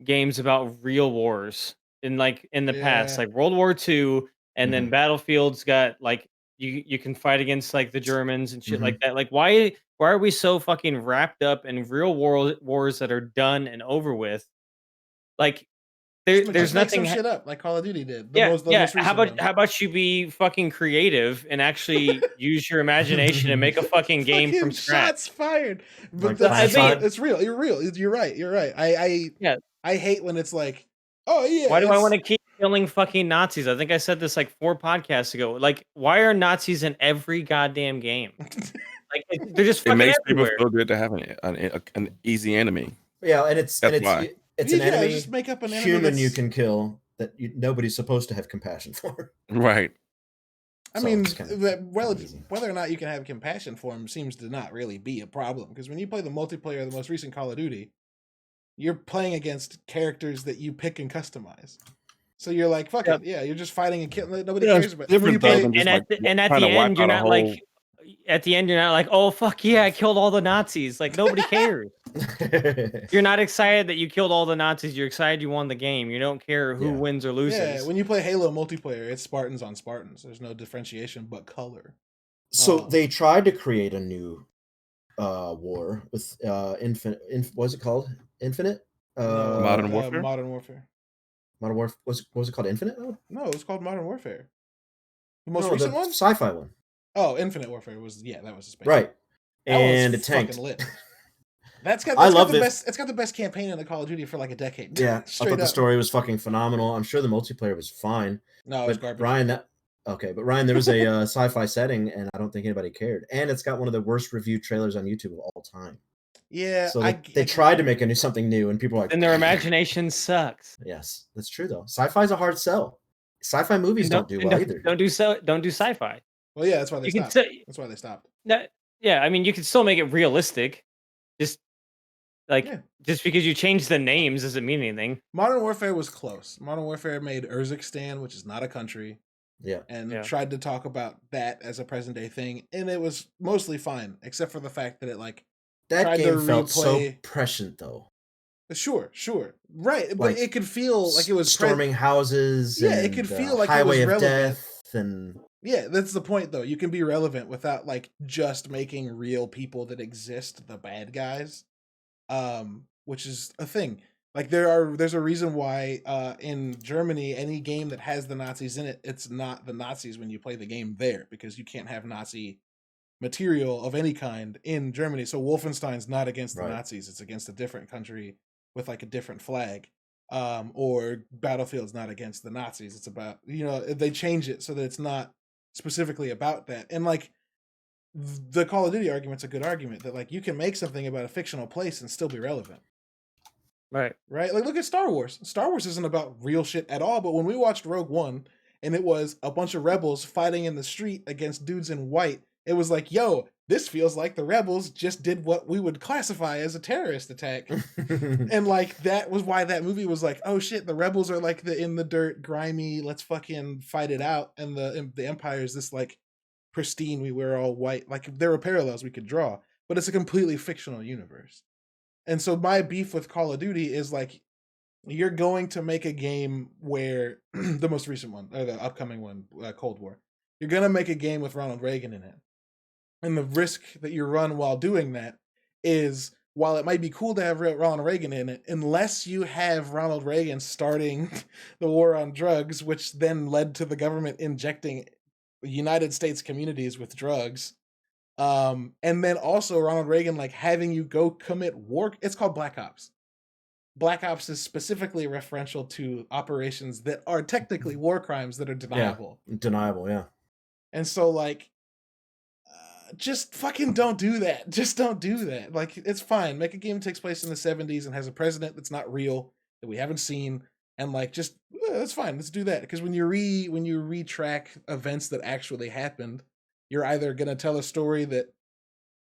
games about real wars in the past, Yeah. like World War II, and then Battlefield's got like you can fight against like the Germans and shit like that. Like, why are we so fucking wrapped up in real world wars that are done and over with? Like, Just there's make some nothing. shit up like Call of Duty did. Yeah, The yeah. most recent one. How about you be fucking creative and actually use your imagination and make a fucking game from Fucking scratch? shots fired. But Like that's Planet it's real. You're real. You're right. You're right. Yeah. I hate when it's like, oh yeah. Why do I it's- want to keep killing fucking Nazis? I think I said this like 4 podcasts ago. Like, why are Nazis in every goddamn game? Like, they're just It fucking makes everywhere. people feel good to have an easy enemy. Yeah, and it's That's why. it's Yeah, an enemy just make up an enemy human you that's- can kill that nobody's supposed to have compassion for. Right. I So mean, it's kind of easy. whether or not you can have compassion for him seems to not really be a problem. Because when you play the multiplayer of the most recent Call of Duty, you're playing against characters that you pick and customize. So you're like, fuck Yep. it, yeah, you're just fighting and killing. Nobody Yeah, it's cares about. different When you though play- than just, And like, at trying the to wipe end, you're out a not whole- like. At the end, you're not like, oh fuck yeah, I killed all the Nazis. Like nobody cares. You're not excited that you killed all the Nazis. You're excited you won the game. You don't care who Yeah. wins or loses. yeah, when you play Halo multiplayer, it's Spartans on Spartans. There's no differentiation but color. So Oh. they tried to create a new war with Infinite. What's it called? Infinite. Modern Warfare? Modern Warfare. Modern Warfare. What was it called? Infinite. Oh, No, it was called Modern Warfare. The most no, recent the one? sci-fi one. Oh, Infinite Warfare was that was a space. Right. That one was And it tanked. fucking lit. That's got, I that's got loved the it. best. It's got the best campaign in the Call of Duty for like a decade. Yeah, I straight thought the up. story was fucking phenomenal. I'm sure the multiplayer was fine. No, it was But garbage. Ryan, but Ryan, there was a sci-fi setting, and I don't think anybody cared. And it's got one of the worst reviewed trailers on YouTube of all time. Yeah, So they tried to make something new, and people are like, And their imagination sucks. Yes, that's true though. Sci-fi's a hard sell. Sci-fi movies And don't do well either. Don't do sci-fi. Well, yeah, that's why they You can stopped. say That's why they stopped. that. Yeah, I mean, you can still make it realistic. Just like Yeah. just because you change the names doesn't mean anything. Modern Warfare was close. Modern Warfare made Urzikstan, which is not a country, Yeah. and Yeah. tried to talk about that as a present day thing, and it was mostly fine, except for the fact that it like That tried to game felt so replay- prescient though. sure, right, but Like, it could feel like it was storming houses. Yeah, it and, could feel like it Highway was of relevant. Death and Yeah, that's the point though. You can be relevant without like just making real people that exist the bad guys. Which is a thing. Like there's a reason why in Germany any game that has the Nazis in it, it's not the Nazis when you play the game there because you can't have Nazi material of any kind in Germany. So Wolfenstein's not against the Right. Nazis, it's against a different country with like a different flag. Or Battlefield's not against the Nazis. It's about, they change it so that it's not specifically about that. And like the Call of Duty argument's a good argument that like you can make something about a fictional place and still be relevant. Right. Right? Like look at Star Wars. Star Wars isn't about real shit at all, but when we watched Rogue One and it was a bunch of rebels fighting in the street against dudes in white, it was like, yo, this feels like the rebels just did what we would classify as a terrorist attack. And like that was why that movie was like, oh shit, the rebels are like the in the dirt, grimy, let's fucking fight it out, and the Empire is this like pristine, we wear all white. Like there were parallels we could draw, but it's a completely fictional universe. And so my beef with Call of Duty is like, you're going to make a game where the most recent one or the upcoming one, Cold War, you're gonna make a game with Ronald Reagan in it, and the risk that you run while doing that is, while it might be cool to have Ronald Reagan in it, unless you have Ronald Reagan starting the war on drugs, which then led to the government injecting United States communities with drugs, and then also Ronald Reagan like having you go commit war. It's called Black Ops. Black Ops is specifically referential to operations that are technically war crimes that are deniable. Deniable, yeah. And so like just fucking don't do that. Just don't do that. Like it's fine. Make a game that takes place in the 70s and has a president that's not real, that we haven't seen, and like just that's fine. Let's do that. Because when you retrack events that actually happened, you're either gonna tell a story that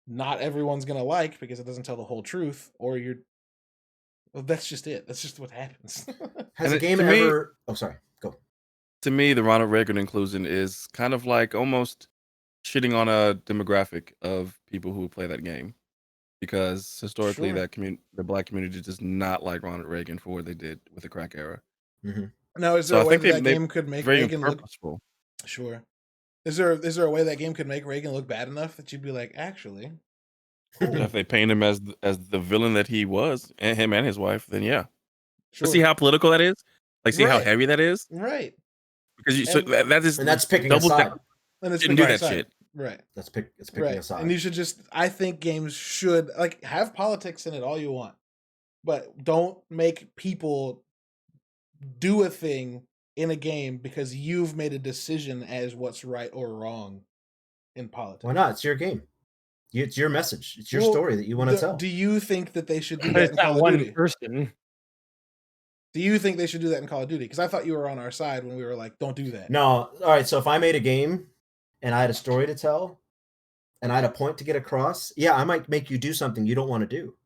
not everyone's gonna like because it doesn't tell the whole truth, or that's just it. That's just what happens. Has And a it- game to me- ever? Oh, sorry. Go. To me, the Ronald Reagan inclusion is kind of like almost shitting on a demographic of people who play that game, because historically Sure. the black community does not like Ronald Reagan for what they did with the crack era. Now, is So there I a way think that they game could make Very Reagan look? purposeful. Sure. Is there a way that game could make Reagan look bad enough that you'd be like, actually, If they paint him as the villain that he was, and him and his wife, then yeah. sure. See how political that is? Like, see how Right. heavy that is? Right. Because you, so And- that is And that's picking a double side. down. And it's Shouldn't picking do a that side. shit. Right. It's picking a Right. side. And you should just, I think games should, like, have politics in it all you want, but don't make people do a thing in a game because you've made a decision as what's right or wrong in politics. Why not? It's your game. It's your message. It's your Well, story that you want to tell. Do you think that they should do But that it's in not Call of one Duty? person. Do you think they should do that in Call of Duty? Because I thought you were on our side when we were like, don't do that. No. All right. So if I made a game and I had a story to tell and I had a point to get across, yeah, I might make you do something you don't want to do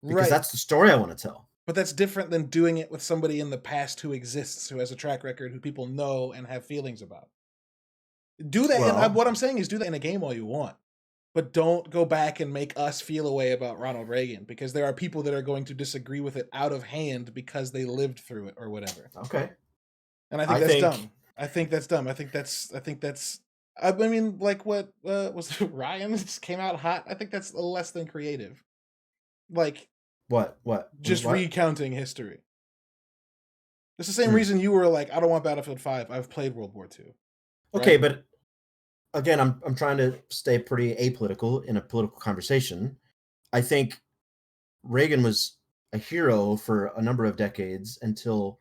because Right. that's the story I want to tell. But that's different than doing it with somebody in the past who exists, who has a track record, who people know and have feelings about. Do that. Well- What I'm saying is do that in a game all you want. But don't go back and make us feel a way about Ronald Reagan, because there are people that are going to disagree with it out of hand because they lived through it or whatever. Okay. And I think I that's think- dumb. I think that's dumb. I think that's I mean, like what was Ryan just came out hot. I think that's less than creative. Like What? just What? recounting history. It's the same Hmm. reason you were like, I don't want Battlefield 5. I've played World War II. Okay, right? but again, I'm trying to stay pretty apolitical in a political conversation. I think Reagan was a hero for a number of decades until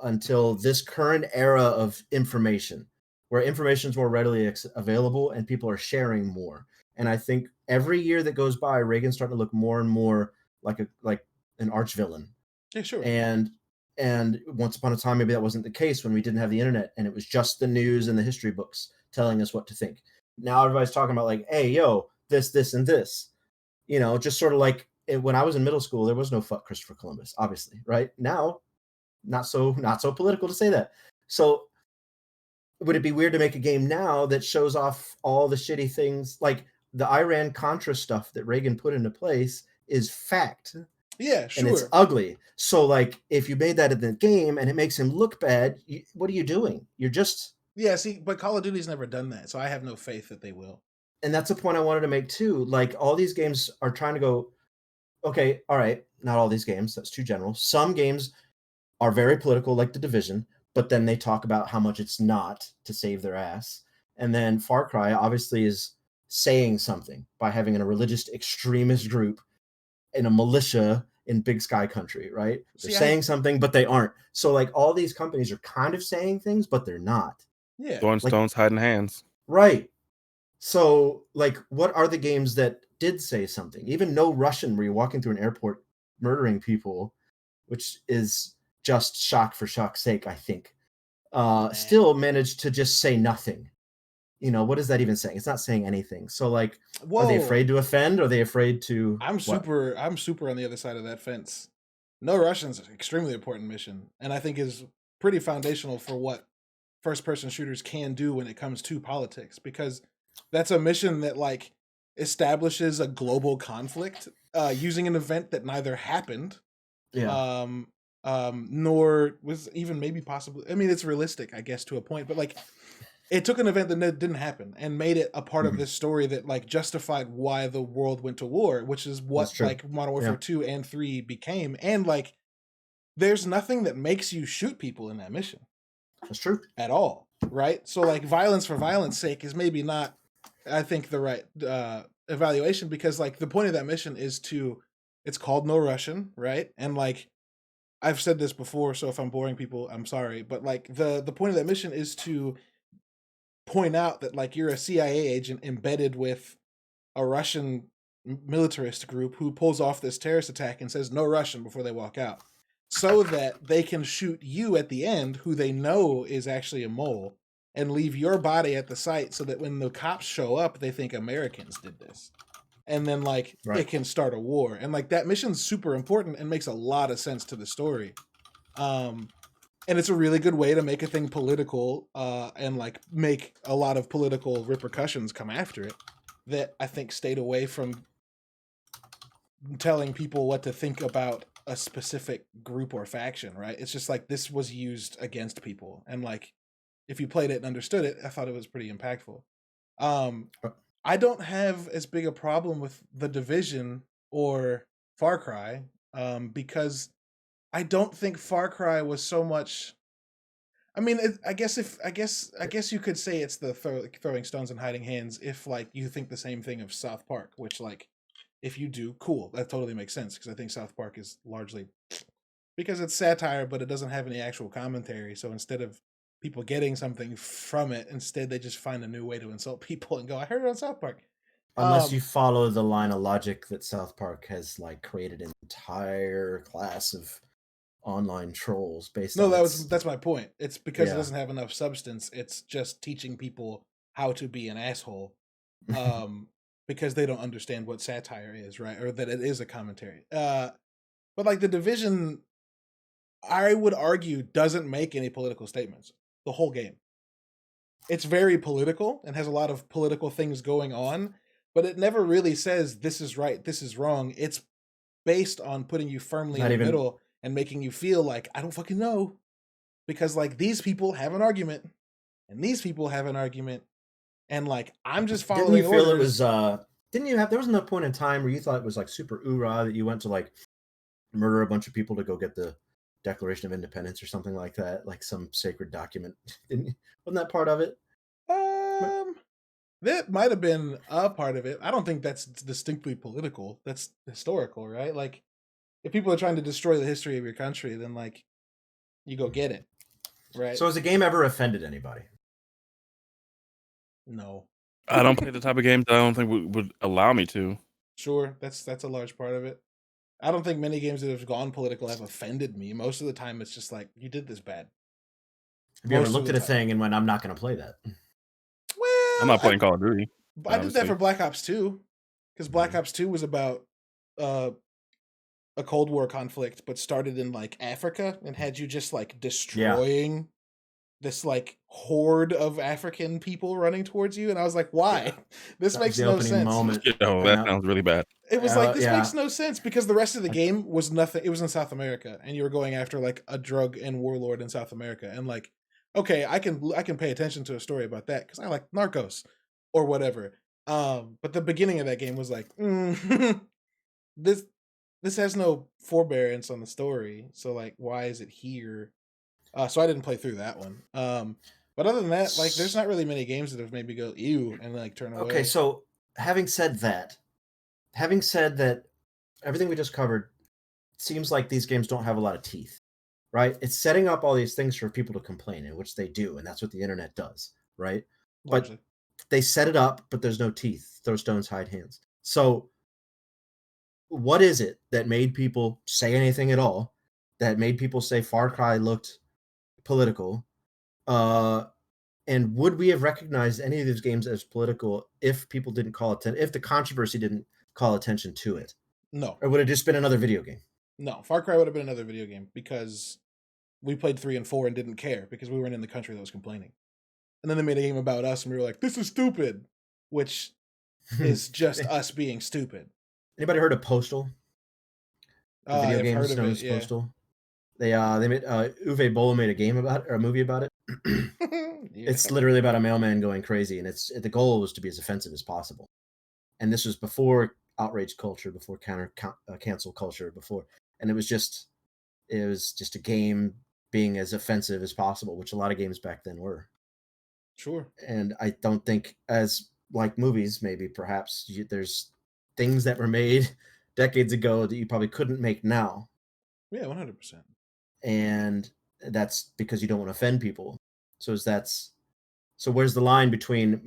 this current era of information, where information is more readily available and people are sharing more. And I think every year that goes by, Reagan's starting to look more and more like an arch villain. Yeah, sure. And once upon a time, maybe that wasn't the case when we didn't have the internet and it was just the news and the history books telling us what to think. Now everybody's talking about like, hey, yo, this, and this. You know, just sort of like when I was in middle school, there was no fuck Christopher Columbus, obviously, right? Now, not so political to say that. So would it be weird to make a game now that shows off all the shitty things, like the Iran-Contra stuff that Reagan put into place is fact. Yeah, sure. And it's ugly. So, like, if you made that in the game and it makes him look bad, what are you doing? You're just... Yeah, see, but Call of Duty's never done that, so I have no faith that they will. And that's a point I wanted to make, too. Like, all these games are trying to go, okay, all right, not all these games. That's too general. Some games are very political, like The Division, but then they talk about how much it's not to save their ass. And then Far Cry, obviously, is saying something by having a religious extremist group in a militia in Big Sky Country, right? They're See, saying something, but they aren't. So like all these companies are kind of saying things, but they're not. Yeah. Throwing Like- stones, hiding hands. Right. So like what are the games that did say something? Even No Russian, where you're walking through an airport murdering people, which is just shock for shock's sake, I think, still managed to just say nothing. You know, what is that even saying? It's not saying anything. So like, are they Whoa. afraid to offend? Are they afraid to... I'm what? super on the other side of that fence. No Russian's an extremely important mission, and I think is pretty foundational for what first-person shooters can do when it comes to politics, because that's a mission that like establishes a global conflict using an event that neither happened, Yeah. nor was even maybe possibly. I mean, it's realistic, I guess, to a point, but like. It took an event that didn't happen and made it a part of this story that like justified why the world went to war, which is what That's true. like Modern Warfare 2 and 3 became. And like, there's nothing that makes you shoot people in that mission That's true. at all, right? So like, violence for violence sake is maybe not, I think, the right evaluation, because like the point of that mission is it's called No Russian, right? And like, I've said this before, so if I'm boring people, I'm sorry, but like the point of that mission is to point out that like you're a CIA agent embedded with a Russian militarist group who pulls off this terrorist attack and says no Russian before they walk out, so that they can shoot you at the end, who they know is actually a mole, and leave your body at the site so that when the cops show up, they think Americans did this. And then like it can start a war. And like that mission's super important and makes a lot of sense to the story. And it's a really good way to make a thing political and like make a lot of political repercussions come after it, that I think stayed away from telling people what to think about a specific group or faction, right? It's just like this was used against people. And like if you played it and understood it, I thought it was pretty impactful. I don't have as big a problem with The Division or Far Cry because I don't think Far Cry was so much. I mean, I guess you could say it's the throwing stones and hiding hands if like you think the same thing of South Park, which like if you do, cool, that totally makes sense because I think South Park is largely because it's satire, but it doesn't have any actual commentary. So instead of people getting something from it, instead they just find a new way to insult people and go, "I heard it on South Park." Unless you follow the line of logic that South Park has like created an entire class of online trolls based No, on that's my point. It's because it Yeah. doesn't have enough substance. It's just teaching people how to be an asshole. Because they don't understand what satire is, right? Or that it is a commentary. But like The Division, I would argue, doesn't make any political statements. The whole game. It's very political and has a lot of political things going on, but it never really says this is right, this is wrong. It's based on putting you firmly Not in the even- middle and making you feel like I don't fucking know. Because like these people have an argument and these people have an argument and like I'm just following Didn't you feel orders. it was didn't you have there was no point in time where you thought it was like super oorah that you went to like murder a bunch of people to go get the Declaration of Independence or something like that, like some sacred document? Wasn't that part of it? That might have been a part of it. I don't think that's distinctly political. That's historical, right? Like if people are trying to destroy the history of your country, then like you go get it. Right? So has the game ever offended anybody? No. I don't play the type of games that I don't think would allow me to. Sure, that's a large part of it. I don't think many games that have gone political have offended me. Most of the time it's just like you did this bad. Have you ever Most of looked the at a time. thing and went, I'm not going to play that? Well, I'm not playing Call of Duty. I did that obviously. for Black Ops 2 because Black Ops 2 was about a Cold War conflict, but started in like Africa and had you just like destroying this like horde of African people running towards you, and I was like, why? This That makes was the no opening sense. moment. Oh, I that know. sounds really bad. It was like this yeah. makes no sense because the rest of the game was nothing. It was in South America, and you were going after like a drug and warlord in South America, and like, okay, I can pay attention to a story about that because I like Narcos or whatever. But the beginning of that game was like, this has no forbearance on the story, so like, why is it here? So I didn't play through that one. But other than that, like, there's not really many games that have made me go ew and like turn away. Okay, so having said that everything we just covered seems like these games don't have a lot of teeth, right? It's setting up all these things for people to complain in, which they do, and that's what the internet does, right? Largely. They set it up, but there's no teeth. Throw stones, hide hands. So what is it that made people say anything at all? That made people say Far Cry looked political? And would we have recognized any of these games as political if people didn't call attention, if the controversy didn't call attention to it? No, Or would it just been another video game? no. Far Cry would have been another video game because we played 3 and 4 and didn't care because we weren't in the country that was complaining. And then they made a game about us and we were like, this is stupid, which is just us being stupid. Anybody heard of Postal? The video I've game heard of known it, as yeah. Postal. They made Uwe Boll made a game about it, or a movie about it. Yeah. It's literally about a mailman going crazy, and the goal was to be as offensive as possible. And this was before outrage culture, before cancel culture, and it was just a game being as offensive as possible, which a lot of games back then were. Sure. And I don't think, as like movies, maybe perhaps there's things that were made decades ago that you probably couldn't make now. Yeah, 100%. And that's because you don't want to offend people. So where's the line between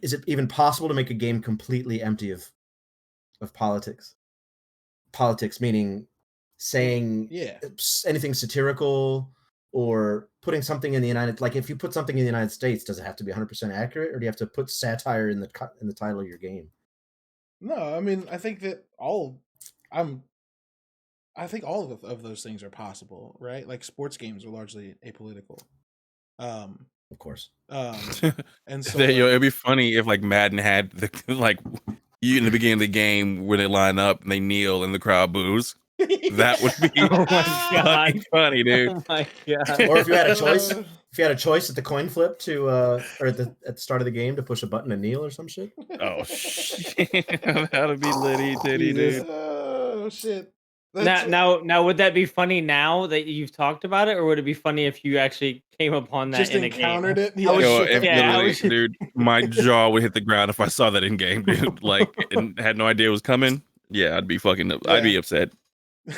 is it even possible to make a game completely empty of politics? Politics meaning saying Yeah. anything satirical or putting something in if you put something in the United States, does it have to be 100% accurate, or do you have to put satire in the title of your game? No, I mean, I think that all of those things are possible, right? Like sports games are largely apolitical. Of course. And so It'd be funny if like Madden had the like you in the beginning of the game where they line up and they kneel and the crowd boos. That would be Oh my god. fucking funny, dude. Oh my god. Or if you had a choice, at the coin flip to or at the start of the game to push a button to kneel or some shit. Oh shit, that'd be litty titty, Jesus. dude. Oh shit. Now, would that be funny now that you've talked about it, or would it be funny if you actually came upon that just in a game? encountered it. How would Yo, you- if yeah, how literally, would you- dude, my jaw would hit the ground if I saw that in game, dude. Like, and had no idea it was coming. Yeah, I'd be fucking. I'd be upset.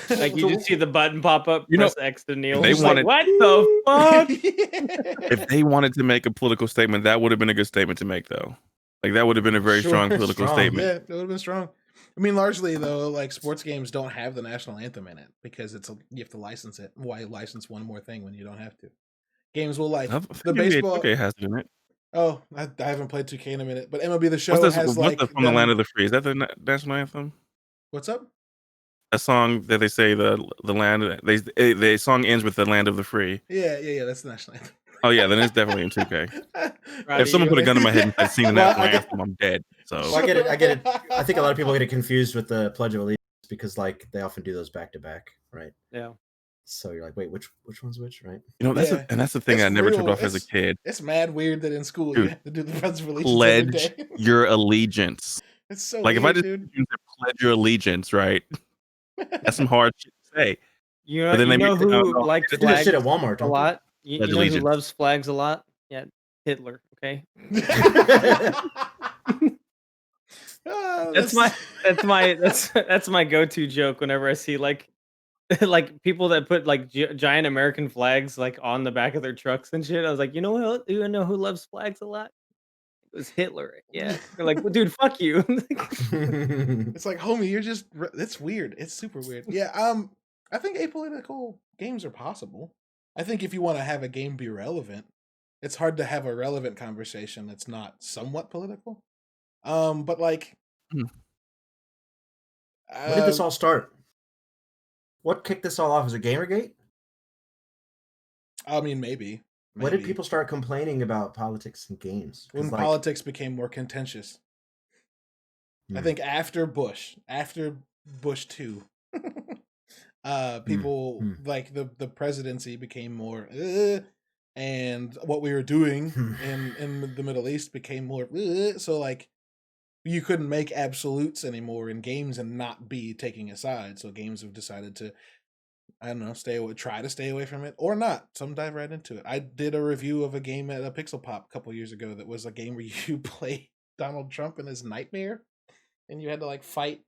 Like you just see the button pop up, You know, press X to kneel. they Just wanted- like, what the fuck? If they wanted to make a political statement, that would have been a good statement to make, though. Like, that would have been a very Sure, strong political strong. statement. Yeah, it would have been strong. I mean, largely though, like sports games don't have the national anthem in it because you have to license it. Why license one more thing when you don't have to? Games will like I the think NBA baseball. 2K has it in it. Oh, I haven't played 2K in a minute, but MLB the Show What's this? has What's like the From the Land of the Free? Is that the national anthem? What's up? A song that they say the land. The song ends with the land of the free. Yeah. That's the national anthem. Oh yeah, then it's definitely in 2K. Right, If someone put a gun in my head and said sing the Well, national I get- anthem, I'm dead. So Well, I get it. I think a lot of people get it confused with the Pledge of Allegiance because like they often do those back to back, right? Yeah. So you're like, wait, which one's which, right? you know that's Yeah. that's the thing It's I never tripped real. off as a It's- kid. It's mad weird that in school Dude, you have to do the Pledge of Allegiance every Pledge day. your allegiance. It's so Like weird, if I just dude. pledge your allegiance, right? That's some hard shit to say. You know, But then you they know make it- who no, liked They do that flags shit at Walmart, a don't lot? You Pledge know who allegiance. loves flags a lot? Yeah, Hitler. Okay, Ah, that's my go-to joke whenever I see like like people that put like giant American flags like on the back of their trucks and shit. I was like, you know who loves flags a lot? It was Hitler. Yeah, they're like, well, dude, fuck you. It's like, homie, you're just. It's weird. It's super weird. Yeah. I think apolitical games are possible. I think if you want to have a game be relevant, it's hard to have a relevant conversation that's not somewhat political. But like, Hmm. When did this all start? What kicked this all off? Is it Gamergate? I mean, maybe. When did Maybe. people start complaining about politics and games? 'Cause, When like, politics became more contentious? I Hmm. think after Bush 2, people like the presidency became more, and what we were doing in the Middle East became more. So like, you couldn't make absolutes anymore in games and not be taking a side. So games have decided to, I don't know, try to stay away from it or not. Some dive right into it. I did a review of a game at a Pixel Pop a couple years ago that was a game where you play Donald Trump in his nightmare, and you had to like fight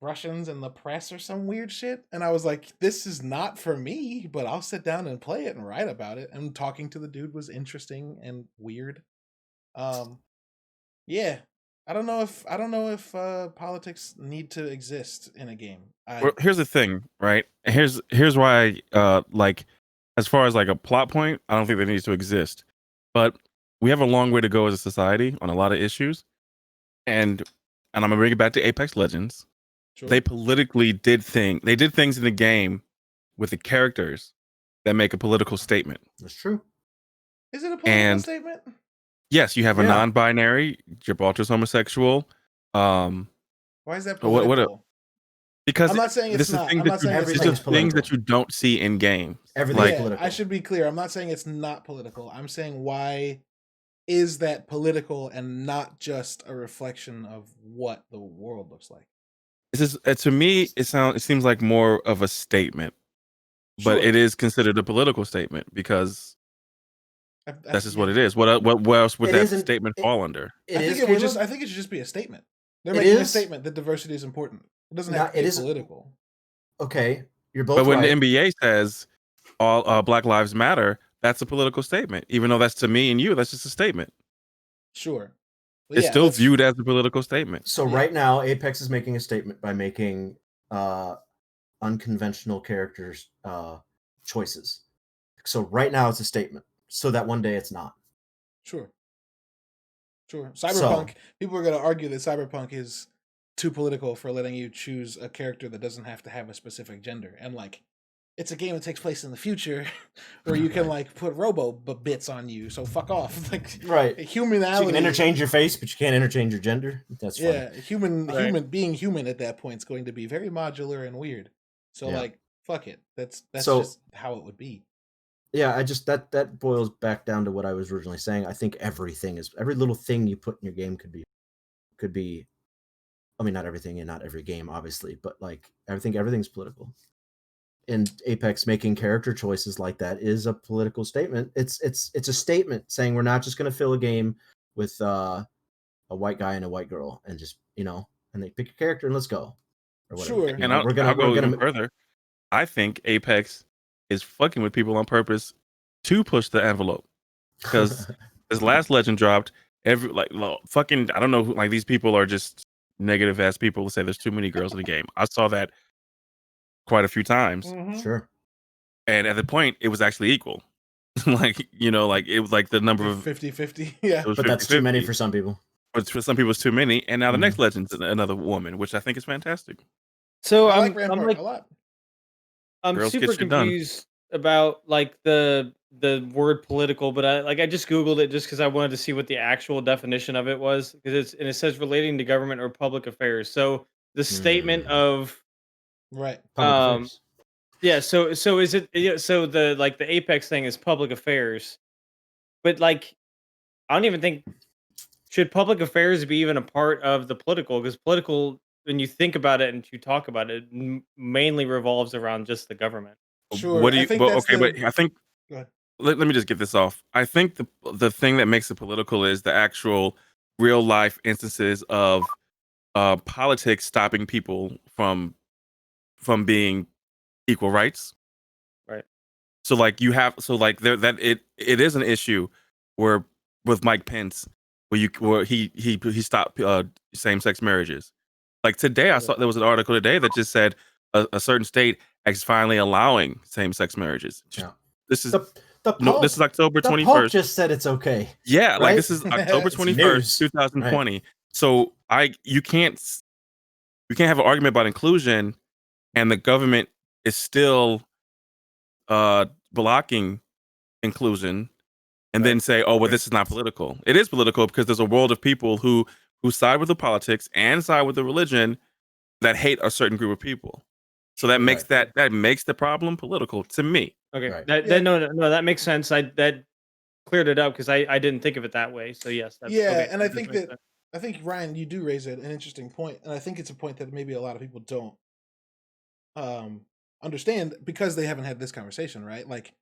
Russians and the press or some weird shit. And I was like, this is not for me, but I'll sit down and play it and write about it. And talking to the dude was interesting and weird. Yeah. I don't know if politics need to exist in a game. Well, here's the thing, right? Here's why like as far as like a plot point, I don't think that needs to exist. But we have a long way to go as a society on a lot of issues. And I'm gonna bring it back to Apex Legends. Sure. They politically did things in the game with the characters that make a political statement. That's true. Is it a political and- statement? Yes, you have a Yeah. non-binary, Gibraltar's homosexual. Why is that What- political? Because I'm not saying it's this is not. things I'm that not you, saying it's it's everything not. is just things that political. you don't see in games. Everything's Like, political. I should be clear. I'm not saying it's not political. I'm saying why is that political and not just a reflection of what the world looks like? this is to me, it seems like more of a statement, but Sure. it is considered a political statement because that's just what it is. What else would It that isn't- statement it- fall under? It I think is, it would just. Caleb? I think it should just be a statement. They're It making a is? statement that diversity is important. It doesn't No, have to it be is- political. Okay, you're both But when right. the NBA says all Black Lives Matter, that's a political statement. Even though that's to me and you, that's just a statement. Sure. But It's yeah, still that's- viewed as a political statement. So Yeah. right now, Apex is making a statement by making unconventional characters choices. So right now, it's a statement. So that one day it's not. Sure. Cyberpunk. People are going to argue that Cyberpunk is too political for letting you choose a character that doesn't have to have a specific gender. And like, it's a game that takes place in the future, where you can like put robo bits on you. So fuck off. Like Right. humanality. So you can interchange your face, but you can't interchange your gender. That's funny. Yeah, human Right. being human at that point is going to be very modular and weird. So Yeah. like, fuck it. That's So- just how it would be. Yeah, I just that boils back down to what I was originally saying. I think every little thing you put in your game could be I mean, not everything and not every game, obviously, but like I think everything's political. And Apex making character choices like that is a political statement. It's a statement saying we're not just going to fill a game with a white guy and a white girl and just and they pick a character and let's go or whatever. Sure. And I'll go even further. I think Apex is fucking with people on purpose to push the envelope because this last legend dropped. I don't know. Like these people are just negative ass people who say there's too many girls in the game. I saw that quite a few times. Mhm. Sure. And at the point, it was actually equal. Like it was like the number of 50-50. Yeah. it was But that's too many 50-50. for some people. But for some people, it's too many. And now the next legend's another woman, which I think is fantastic. So I I'm like Rampart like a lot. I'm Girls super get shit done. confused about like the word political, but I just googled it just because I wanted to see what the actual definition of it was because it says relating to government or public affairs. So the statement of Right. Public Um, affairs. yeah, so is it so the Apex thing is public affairs, but like I don't even think should public affairs be even a part of the political because political when you think about it and you talk about it, mainly revolves around just the government. Sure. What do I you? think But, that's okay, but I think Go ahead. let me just get this off. I think the thing that makes it political is the actual real life instances of politics stopping people from being equal rights. Right. So like you have there that it is an issue where with Mike Pence where he stopped same sex marriages. Like today, I saw there was an article today that just said a certain state is finally allowing same sex marriages. Yeah. This is The Pope, this is October the 21st. Pope just said it's okay. Yeah, like right? this is October It's 21st, news. 2020. So you can't have an argument about inclusion and the government is still blocking inclusion and then say, oh well, this is not political. It is political because there's a world of people who side with the politics and side with the religion that hate a certain group of people. So that makes that makes the problem political to me. Okay, Right. no, that makes sense. That cleared it up because I didn't think of it that way. So yes, that's, Yeah, okay, and I that think makes that sense. I think Ryan, you do raise an interesting point, and I think it's a point that maybe a lot of people don't understand because they haven't had this conversation, right? Like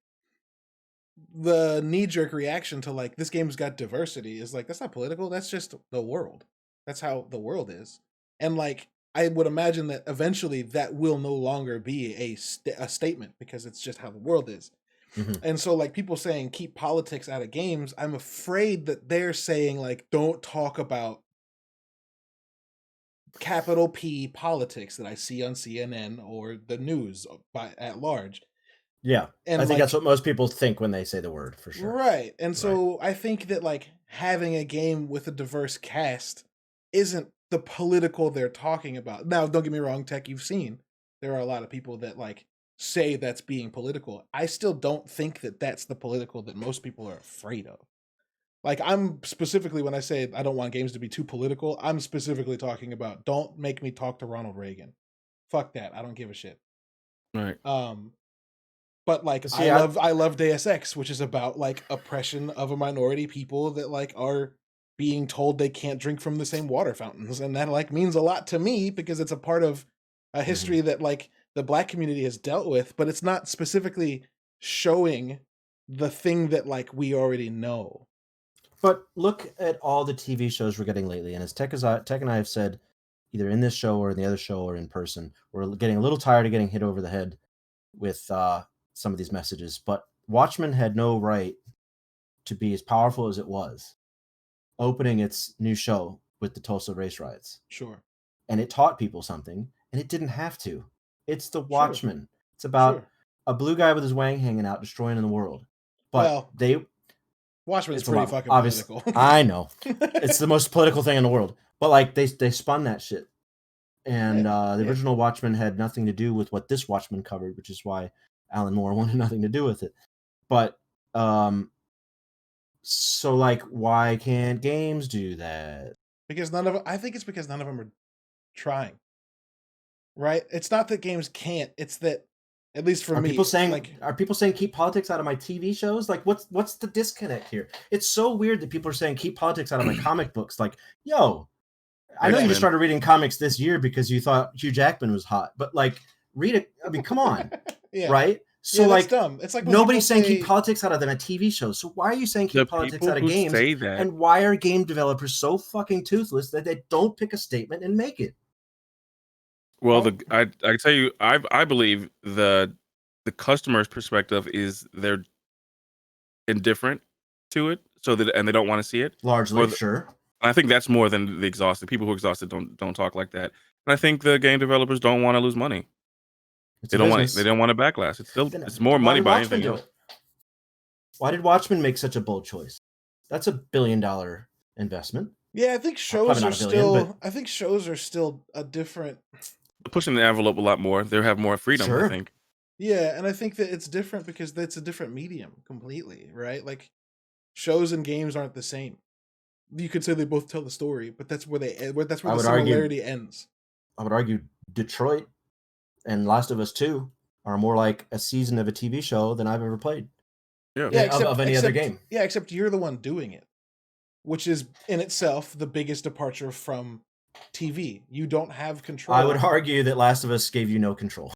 the knee-jerk reaction to like this game's got diversity is like that's not political, that's just the world. That's how the world is. And like I would imagine that eventually that will no longer be a statement because it's just how the world is. Mhm. And so like people saying keep politics out of games, I'm afraid that they're saying like don't talk about capital P politics that I see on CNN or the news at large. Yeah. And I think like, that's what most people think when they say the word for sure. right. And so I think that like having a game with a diverse cast isn't the political they're talking about. Now, don't get me wrong, Tech, you've seen there are a lot of people that like say that's being political. I still don't think that that's the political that most people are afraid of. Like I'm specifically when I say I don't want games to be too political, I'm specifically talking about don't make me talk to Ronald Reagan. Fuck that. I don't give a shit. Right. See, But like I love Deus Ex, which is about like oppression of a minority people that like are being told they can't drink from the same water fountains, and that like means a lot to me because it's a part of a history that like the Black community has dealt with, but it's not specifically showing the thing that like we already know. But look at all the TV shows we're getting lately, and as Tech and I have said, either in this show or in the other show or in person, we're getting a little tired of getting hit over the head with some of these messages. But Watchmen had no right to be as powerful as it was, opening its new show with the Tulsa race riots. Sure. And it taught people something, and it didn't have to. It's the Sure. Watchmen. It's about Sure. a blue guy with his wang hanging out, destroying the world. But Well, Watchmen's it's pretty Marvel, fucking obviously. political. I know. It's the most political thing in the world. But like they spun that shit. And the original Watchmen had nothing to do with what this Watchmen covered, which is why Alan Moore wanted nothing to do with it. But so like why can't games do that? Because I think it's because none of them are trying. Right? It's not that games can't, it's that at least for me. Are people saying keep politics out of my TV shows? Like what's the disconnect here? It's so weird that people are saying keep politics out of my comic books. Like, yo, I know you X-Men. just started reading comics this year because you thought Hugh Jackman was hot, but like read it. I mean, come on, Yeah. right? So Yeah, that's like dumb. It's like when nobody's people saying keep say- politics out of them at TV shows. So why are you saying The keep politics people out of who games? say that, And why are game developers so fucking toothless that they don't pick a statement and make it? well, I can tell you, I believe the customer's perspective is they're indifferent to it, so that and they don't want to see it. Largely, Or the- sure. I think that's more than the exhausted. People who are exhausted don't talk like that. And I think the game developers don't want to lose money. It's They a don't business. want a backlash. It's still Then it's more why money did by Watchmen anything do else. it? Why did Watchmen make such a bold choice? That's $1 billion investment. Yeah, I think shows Probably are not $1 billion, still. I think shows are still a different. They're pushing the envelope a lot more. They have more freedom, Sure. I think. Yeah, and I think that it's different because it's a different medium completely, right? Like shows and games aren't the same. You could say they both tell the story, but that's where that's where I the would argue- similarity ends. I would argue Detroit and Last of Us 2 are more like a season of a TV show than I've ever played. Yeah. Yeah, of any other game. Yeah, except you're the one doing it, which is in itself the biggest departure from TV. You don't have control. I would argue that Last of Us gave you no control.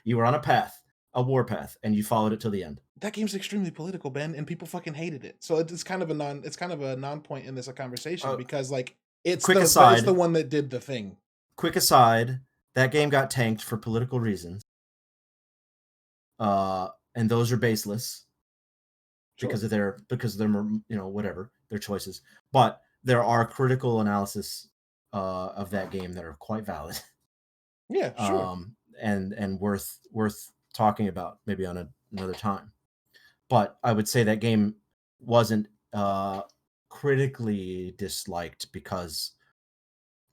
You were on a path, a war path, and you followed it till the end. That game's extremely political, Ben, and people fucking hated it. So it's kind of a non point in this conversation because like it's quick it's aside. the one that did the thing. Quick aside, that game got tanked for political reasons. And those are baseless because of their whatever their choices. But there are critical analysis of that game that are quite valid. Yeah, sure. And worth talking about maybe on another time. But I would say that game wasn't critically disliked because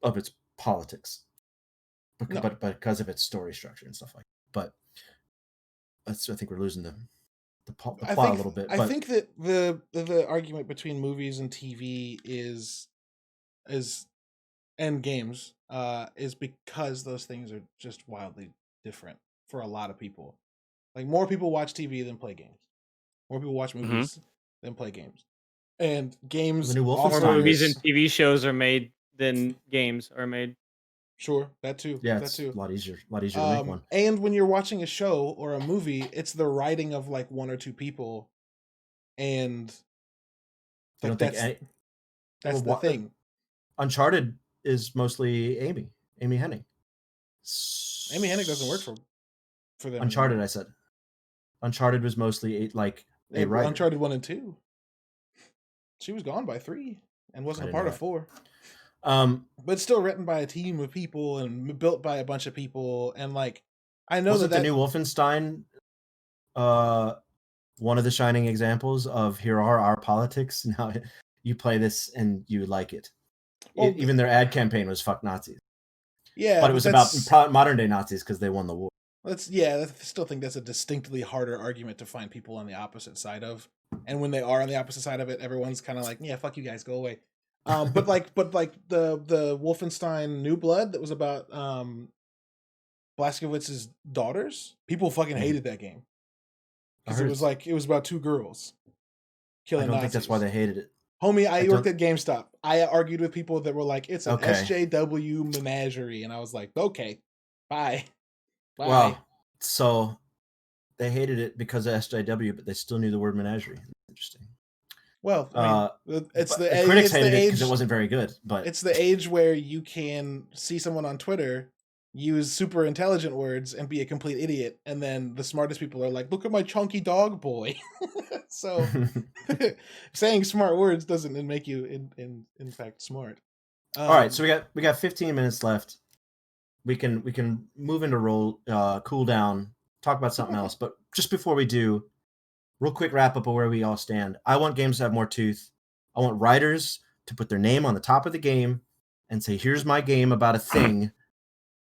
of its politics, but because of its story structure and stuff like that. But I think we're losing the plot a little bit. I think that the argument between movies and TV is and games is because those things are just wildly different for a lot of people. Like more people watch TV than play games. More people watch movies than play games. And games The new More Wolfenstein movies and is- TV shows are made than games are made. Sure, that too. Yeah, that it's too. a lot easier to make one. And when you're watching a show or a movie, it's the writing of like one or two people, and I like don't think that's the well, thing. Uncharted is mostly Amy Hennig. Amy Hennig doesn't work for them. Uncharted. anymore. I said Uncharted was mostly a writer. Uncharted 1 and 2. She was gone by 3 and wasn't I a didn't part know of that. 4. But But still written by a team of people and built by a bunch of people. And like, I know wasn't that the new Wolfenstein one of the shining examples of here are our politics? Now you play this and you like it. Well, Even their ad campaign was "fuck Nazis," yeah, but it was about that's- modern day Nazis because they won the war. I still think that's a distinctly harder argument to find people on the opposite side of. And when they are on the opposite side of it, everyone's kind of like, yeah, fuck you guys, go away. But like the Wolfenstein New Blood that was about Blazkowicz's daughters, people fucking hated that game I because heard it was about two girls I killing don't think that's why Nazis. they hated it. Homie, I I worked don't- at GameStop. I argued with people that were like, it's an Okay. SJW menagerie, and I was like, okay, bye. Wow. So they hated it because of SJW, but they still knew the word menagerie. Interesting. Well, I mean, it's But the critics it's the hated it age. because it wasn't very good. But It's the age where you can see someone on Twitter use super intelligent words and be a complete idiot, and then the smartest people are like, "Look at my chunky dog boy." So saying smart words doesn't make you in fact smart. all right, so we got 15 minutes left. We can move into cool down, talk about something else. But just before we do, real quick wrap up of where we all stand. I want games to have more tooth. I want writers to put their name on the top of the game and say, "Here's my game about a thing,"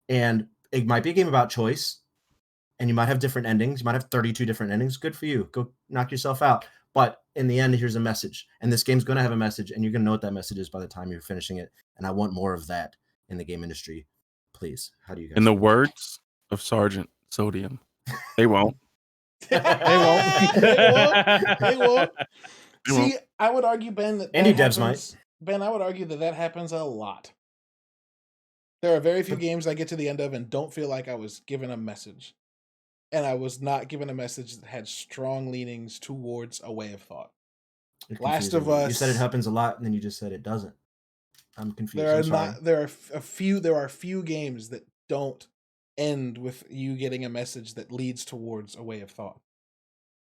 and it might be a game about choice. And you might have different endings. You might have 32 different endings. Good for you. Go knock yourself out. But in the end, here's a message. And this game's going to have a message, and you're going to know what that message is by the time you're finishing it. And I want more of that in the game industry. Please. How do you guys? In the words of Sergeant Sodium, they won't. they won't. They won't. They won't. See, I would argue, Ben, that Andy that Devs might. happens- Ben, I would argue that happens a lot. There are very few But- games I get to the end of and don't feel like I was given a message. And I was not given a message that had strong leanings towards a way of thought. You're Last confusing of me. You said it Us- happens a lot, and then you just said it doesn't. I'm confused. There are I'm sorry. not there are few games that don't end with you getting a message that leads towards a way of thought.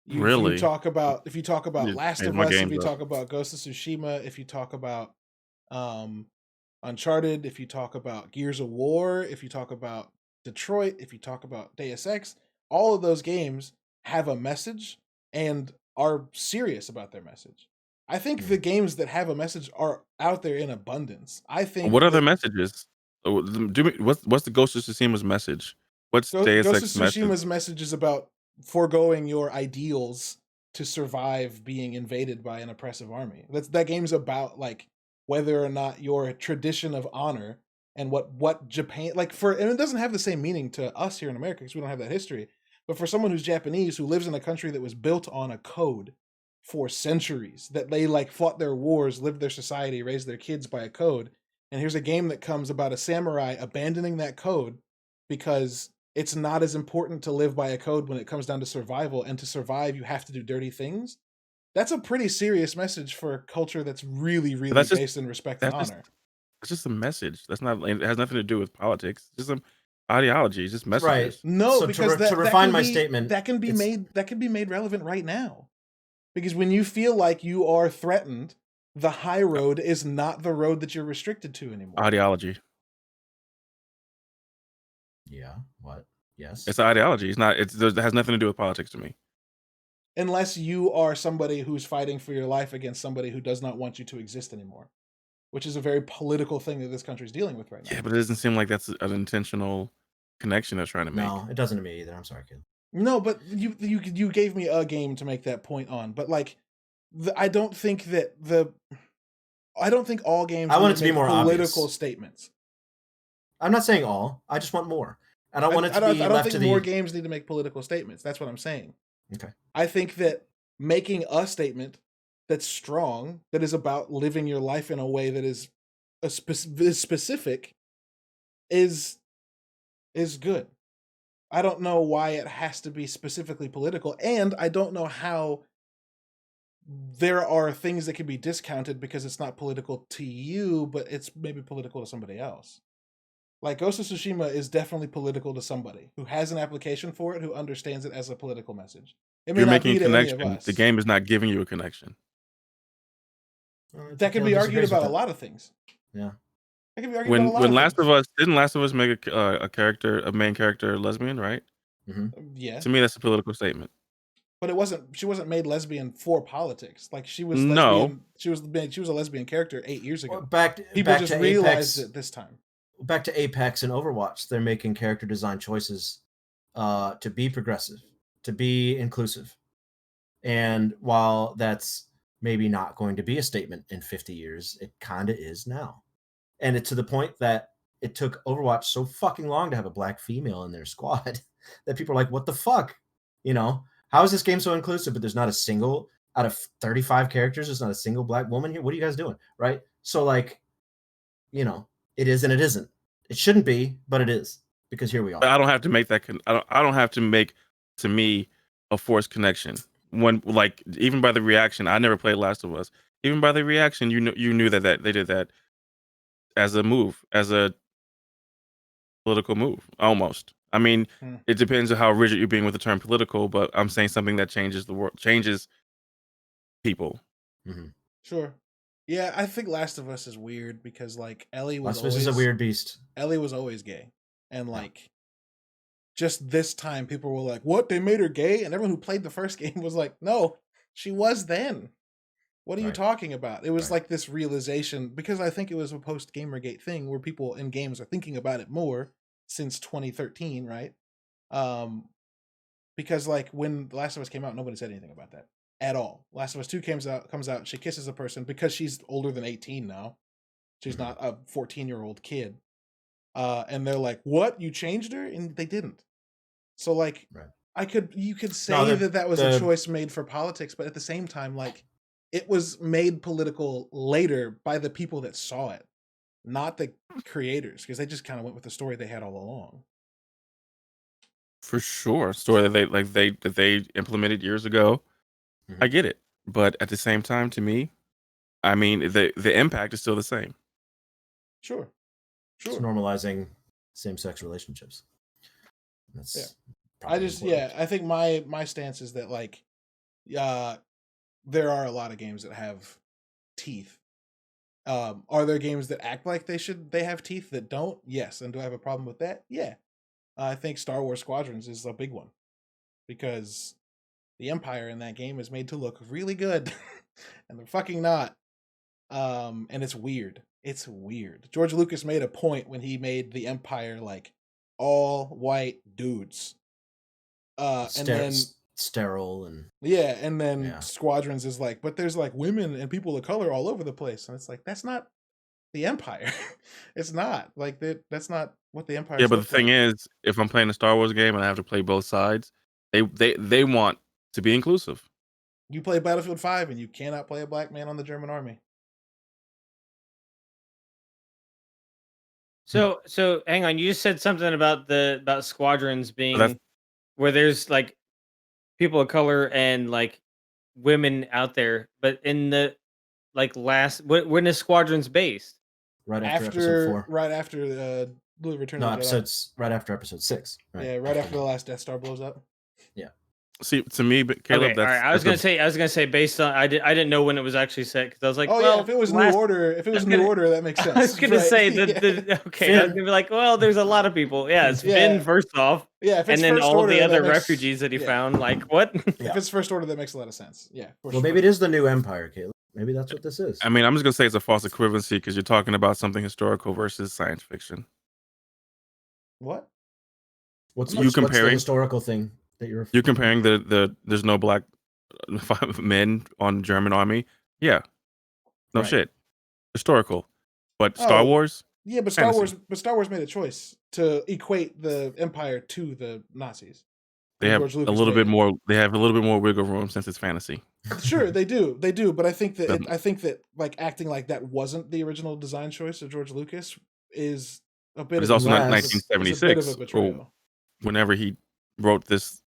If you Really? talk about You Last made of my Us, if games you up. talk about Ghost of Tsushima, if you talk about Uncharted, if you talk about Gears of War, if you talk about Detroit, if you talk about Deus Ex, all of those games have a message and are serious about their message. I think the games that have a message are out there in abundance. I think What other that messages? What's the Ghost of Tsushima's message? What's Deus Ghost of Ex message? Tsushima's message is about foregoing your ideals to survive being invaded by an oppressive army. That game's about like whether or not your tradition of honor and what Japan and it doesn't have the same meaning to us here in America because we don't have that history. But for someone who's Japanese who lives in a country that was built on a code for centuries, that they like fought their wars, lived their society, raised their kids by a code, and here's a game that comes about a samurai abandoning that code because it's not as important to live by a code when it comes down to survival, and to survive you have to do dirty things. That's a pretty serious message for a culture that's really, really that's just- based in respect and that's just- honor. It's just a message. That's not. It has nothing to do with politics. It's just some ideology. It's just messages. No, So to because re- to that refine can my be- statement, that can be it's- made relevant right now. Because when you feel like you are threatened, the high road is not the road that you're restricted to anymore. Ideology. Yeah. What? Yes. It's ideology. It's not. It has nothing to do with politics to me. Unless you are somebody who's fighting for your life against somebody who does not want you to exist anymore, which is a very political thing that this country's dealing with right now. Yeah, but it doesn't seem like that's an intentional connection they're trying to make. No, it doesn't to me either. I'm sorry, kid. No, but you gave me a game to make that point on. But like, I don't think all games. I want need it to be make more political obvious. statements. I'm not saying all. I just want more. And I want it to I be don't left think to the. more games need to make political statements. That's what I'm saying. Okay. I think that making a statement that's strong, that is about living your life in a way that is specific, is good. I don't know why it has to be specifically political, and I don't know how there are things that can be discounted because it's not political to you, but it's maybe political to somebody else. Like Ghost of Tsushima is definitely political to somebody who has an application for it, who understands it as a political message. It may You're not making be a to any of connection. us. The game is not giving you a connection. That can be argued about a lot of things. Yeah. That can be argued When about a lot when of Last things. of Us didn't Last of Us make a main character lesbian, right? Yeah, To me, that's a political statement. but she wasn't made lesbian for politics. Like she was No. lesbian. She was a lesbian character 8 years ago. Well, back People back just to realized Apex. it this time. Back to Apex and Overwatch, they're making character design choices to be progressive, to be inclusive. And while that's maybe not going to be a statement in 50 years, it kind of is now. And it's to the point that it took Overwatch so fucking long to have a black female in their squad that people are like, what the fuck? You know, how is this game so inclusive? But there's not a single out of 35 characters, there's not a single black woman here. What are you guys doing? Right? So, like, you know, it is and it isn't. It shouldn't be, but it is, because here we But are. I don't have to make that. I don't have to make, to me, a forced connection. When, like, even by the reaction, I never played Last of Us. Even by the reaction, you knew that they did that as a move, as a political move, almost. I mean, it depends on how rigid you're being with the term political, but I'm saying something that changes the world, changes people. Sure. Yeah, I think Last of Us is weird because like Ellie was Last of Us is a weird beast. Ellie was always gay, and like just this time people were like, "What? They made her gay?" And everyone who played the first game was like, "No, she was then. What are you Right. talking about?" It was Right. like this realization, because I think it was a post Gamergate thing where people in games are thinking about it more since 2013, right? Because like when The Last of Us came out, nobody said anything about that at all. Last of Us 2 comes out, she kisses a person because she's older than 18 now. She's not a 14-year-old kid. And they're like, "What? You changed her?" And they didn't. So like Right. you could say No, that was a the- choice made for politics, but at the same time, like it was made political later by the people that saw it. not the creators, because they just kind of went with the story they had all along. For sure, story that they implemented years ago. I Mhm. get it, but at the same time, to me, I mean, the impact is still the same. Sure, It's sure. normalizing same-sex relationships. That's I probably just important. I think my stance is that like there are a lot of games that have teeth. Are there games that act like they have teeth that don't? Yes. And do I have a problem with that? Yeah. I think Star Wars Squadrons is a big one because the Empire in that game is made to look really good, and they're fucking not. And it's weird. It's weird. George Lucas made a point when he made the Empire like all white dudes. And then Sterile and yeah, and then yeah. Squadrons is like, but there's like women and people of color all over the place, and it's like that's not the Empire. It's not like that. That's not what the Yeah, Empires but the look thing like. is, if I'm playing a Star Wars game and I have to play both sides, they want to be inclusive. You play Battlefield 5 and you cannot play a black man on the German army. So hang on. You just said something about Squadrons So that's being where there's like people of color and like women out there, but in the like last when is Squadrons based? Right after episode 4. Right after the Return No, of the Jedi. episodes right after episode 6. Right. Yeah, right after the last Death Star blows up. Yeah. see to me, but Caleb, Okay, all right. I was gonna say based on I didn't know when it was actually set because I was like, Oh well, yeah, if it was last, New Order, if it was was New gonna- Order, that makes sense. I was gonna right? say Yeah. the okay. I was gonna be like, well, there's a lot of people. Yeah, it's Yeah. Finn first off, Yeah, if it's and then First all Order, the that other makes- refugees that he yeah. found. Like what? If it's First Order, that makes a lot of sense. Yeah. Well, maybe it is the new Empire, Caleb. Maybe that's what this is. I mean, I'm just gonna say it's a false equivalency because you're talking about something historical versus science fiction. What? What's you what's the comparing- historical thing that you're comparing the there's no black men on German army. Yeah, no Right. shit, historical. But Star Oh, Wars, Yeah, but Fantasy. Star Wars made a choice to equate the Empire to the Nazis. they And have George a Lucas little made bit it. more. They have a little bit more wiggle room since it's fantasy. Sure, they do, but I think that Doesn't- I think that like acting like that wasn't the original design choice of George Lucas is a bit. But it's of also a- not Unless- is a bit of 1976 a or betrayal. whenever he wrote this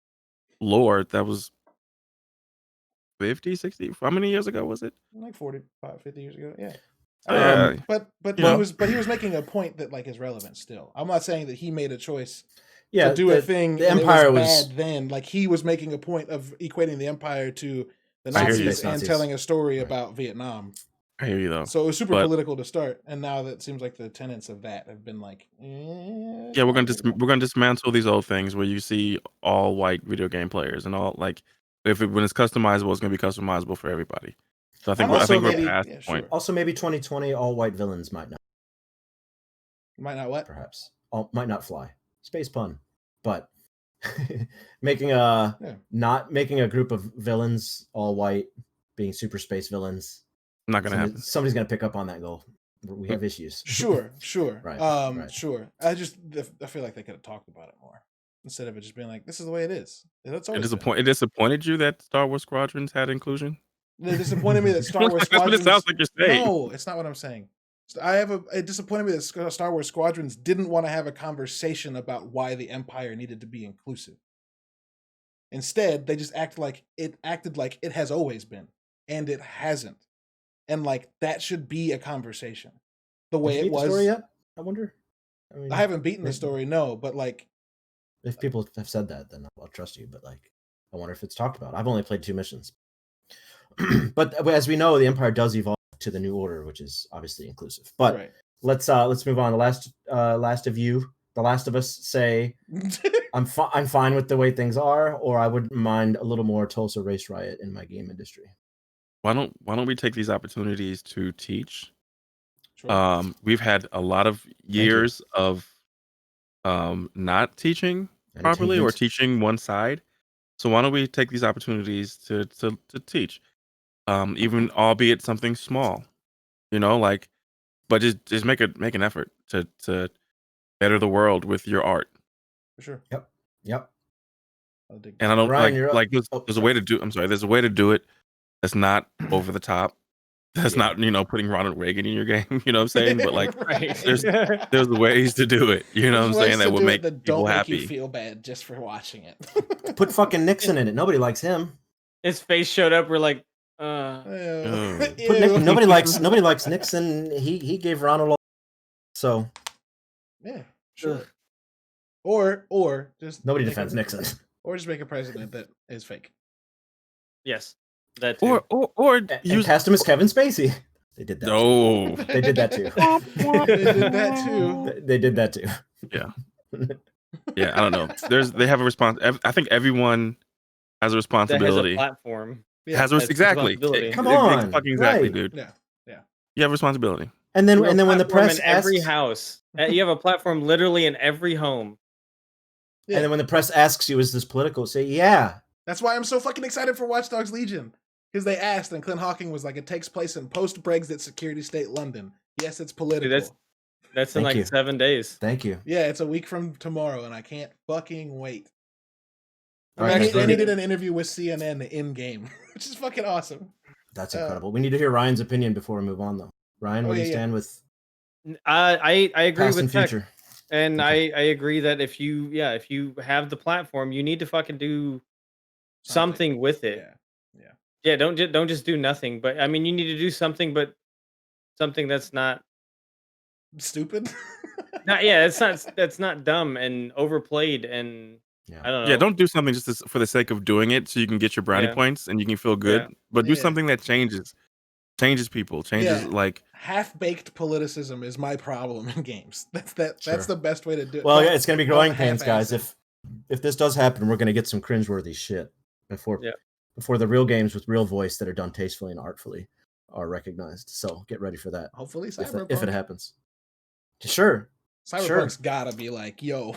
lore. That was 50, 60. How many years ago was it? Like 45, 50 years ago. Yeah. Yeah. But You he know. was making a point that like is relevant still. I'm not saying that he made a choice yeah, to do a thing. The and Empire it was bad then. Like he was making a point of equating the Empire to the I hear you. Nazis and Nazis. telling a story Right. about Vietnam. I hear you though. So it was super But- political to start, and now that seems like the tenets of that have been like, Yeah, we're gonna dismantle these old things where you see all white video game players and all like when it's customizable, it's gonna be customizable for everybody. So I think I'm also we're maybe- past yeah, the point. sure. also maybe 2020 all white villains might not might not what? perhaps. Might not fly. Space pun. But making a Yeah. not making a group of villains all white being super space villains. Not gonna happen. Somebody's gonna pick up on that goal. We have issues. Sure. Right, right. Sure. I feel like they could have talked about it more instead of it just being like, "This is the way it is." That's It always been. disappointed you that Star Wars Squadrons had inclusion? It disappointed me that Star Wars That's what it Squadrons. sounds like you're saying. No, it's not what I'm saying. It disappointed me that Star Wars Squadrons didn't want to have a conversation about why the Empire needed to be inclusive. Instead, they just acted like it has always been, and it hasn't. And like that should be a conversation. The way Did you it beat the was. story yet? I wonder. I mean, I haven't beaten the maybe- story, no, but like If people have said that, then I'll trust you. But like, I wonder if it's talked about. I've only played 2 missions. But as we know, the Empire does evolve to the New Order, which is obviously inclusive. But right. let's move on. The last of us say I'm fine with the way things are, or I wouldn't mind a little more Tulsa Race Riot in my game industry. Why don't we take these opportunities to teach? Sure. We've had a lot of you. years of not teaching properly or Entertainment. teaching one side. So why don't we take these opportunities to teach? Even albeit something small, like, but just make an effort to better the world with your art. For sure. Yep. I'll dig And I don't Ryan, you're up. like there's Oh, a way to do. I'm sorry. There's a way to do it that's not over the top. That's Yeah. not putting Ronald Reagan in your game. You know what I'm saying? But like, Right. there's ways to do it. You know There's what I'm ways saying? That to will do it make that people don't make you happy. feel bad just for watching it. Put fucking Nixon in it. Nobody likes him. His face showed up. We're like, Ew. Ugh. Put Ew. nobody likes Nixon. He gave Ronald. So Yeah, sure. Ugh. Or just nobody make defends a- Nixon. Or just make a president that is fake. yes, that too. Or And use cast him as Kevin Spacey. They did that. Too. no. They did that too. They did that too. They did that too. Yeah, I don't know. They have a response. I think everyone has a That has a responsibility. platform. Yeah, Has a that's exactly. responsibility. Come on, fucking exactly, right. dude. Yeah. You have responsibility. And then You have a when the platform press in every asks, house, you have a platform literally in every home. Yeah. and then when the press asks you, is this political? Say, yeah. That's why I'm so fucking excited for Watch Dogs Legion. Because they asked, and Clint Hawking was like, it takes place in post-Brexit security state London. Yes, it's political. That's in Thank like you. 7 days. Thank you. Yeah, it's a week from tomorrow, and I can't fucking wait. All And right, he guys, did an interview with CNN in game, which is fucking awesome. that's incredible. We need to hear Ryan's opinion before we move on, though. Ryan, where do you yeah. stand with I agree past with and Tech, future? and Okay. I agree that if you have the platform, you need to fucking do something with it. Yeah, don't just do nothing. But I mean, you need to do something, but something that's not Stupid. that's not dumb and overplayed and Yeah. I don't know. Yeah, don't do something just for the sake of doing it so you can get your brownie Yeah. points and you can feel good. Yeah. But do Yeah. something that changes people, changes Yeah. like Half-baked politicism is my problem in games. That's Sure. the best way to do it. Well, Don't- yeah, it's going to be don't growing pains, half-ass guys. it. If this does happen, we're going to get some cringeworthy shit before Yeah. before the real games with real voice that are done tastefully and artfully are recognized. So get ready for that Hopefully, if Cyberpunk. it happens. Sure. Cyberpunk's gotta be like, yo,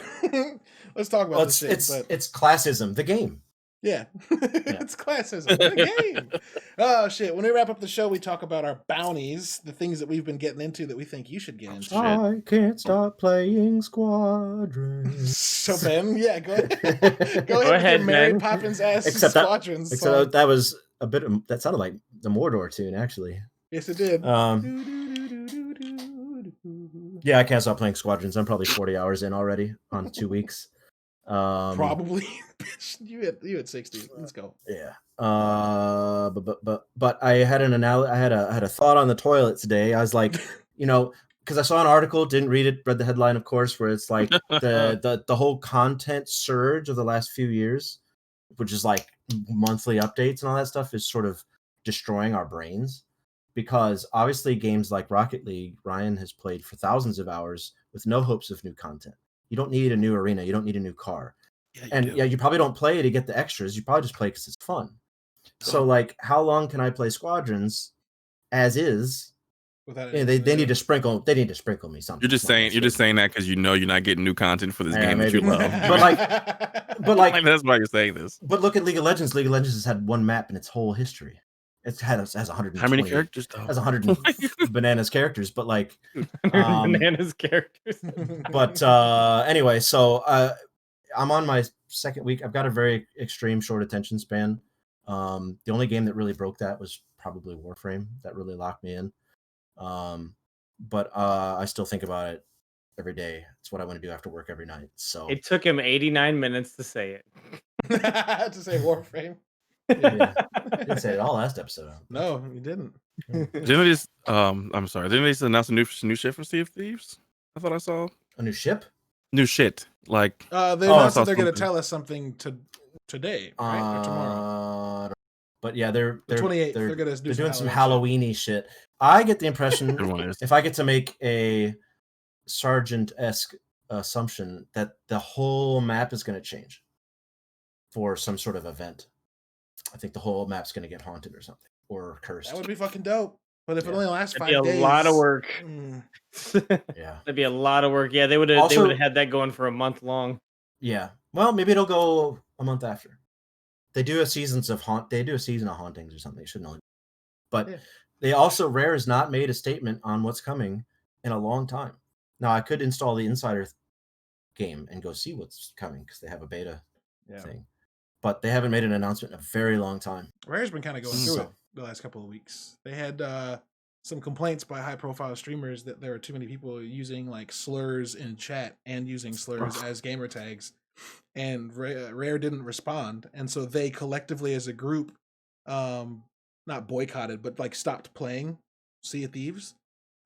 let's talk about Well, this it's shit. But it's classism, the game. yeah, it's classism. The game. Oh shit! When we wrap up the show, we talk about our bounties, the things that we've been getting into that we think you should get into. Shit. I can't stop playing Squadrons. So Ben, yeah, go ahead. Go Go ahead with ahead, your Mary Ben. Poppins ass Except that- Squadrons. Except song. that was a bit of, that sounded like the Mordor tune, actually. Yes, it did. Yeah, I can't stop playing Squadrons. I'm probably 40 hours in already on 2 weeks. Probably. Bitch, you at 60. Let's go. Yeah. But I had I had a thought on the toilet today. I was like, because I saw an article, didn't read it, read the headline, of course, where it's like the whole content surge of the last few years, which is like monthly updates and all that stuff, is sort of destroying our brains. Because obviously games like Rocket League, Ryan has played for thousands of hours with no hopes of new content. You don't need a new arena. You don't need a new car. You probably don't play to get the extras. You probably just play because it's fun. So like, how long can I play Squadrons as is? Without They need to sprinkle. They need to sprinkle me something. you're just saying that because you're not getting new content for this Yeah, game that you maybe. love. But like, Like, that's why you're saying this. but look at League of Legends. League of Legends has had one map in its whole history. It has 120. How many characters though? Has 100 bananas characters, but like, Bananas characters. but anyway, so I'm on my second week. I've got a very extreme short attention span. The only game that really broke that was probably Warframe. That really locked me in. But I still think about it every day. It's what I want to do after work every night. So It took him 89 minutes to say it. to say Warframe. yeah. I didn't say it all last episode. No, you didn't. Didn't they just I'm sorry, didn't they just announce a new shit for Sea of Thieves? I thought I saw A new ship? new shit. Like They I announced saw that they're going to something. tell us something today, right? Or tomorrow. But yeah, they're The 28th. They're they're, going to do they're doing some Halloween Halloweeny shit. I get the impression everyone is. if I get to make a Sargent-esque assumption that the whole map is going to change for some sort of event. I think the whole map's going to get haunted or something, or cursed. That would be fucking dope. But if it Yeah. only lasts That'd 5 be a days, lot of work. Yeah. That'd be a lot of work. Yeah, they would have Also- had that going for a month long. Yeah. Well, maybe it'll go a month after. They do a season of hauntings or something. They should know. But Yeah. they also Rare has not made a statement on what's coming in a long time. Now I could install the Insider game and go see what's coming because they have a beta Yeah. thing. But they haven't made an announcement in a very long time. Rare's been kind of going through it. So the last couple of weeks. They had some complaints by high-profile streamers that there are too many people using like slurs in chat and using slurs as gamer tags, and Rare didn't respond, and so they collectively as a group, not boycotted, but like stopped playing Sea of Thieves.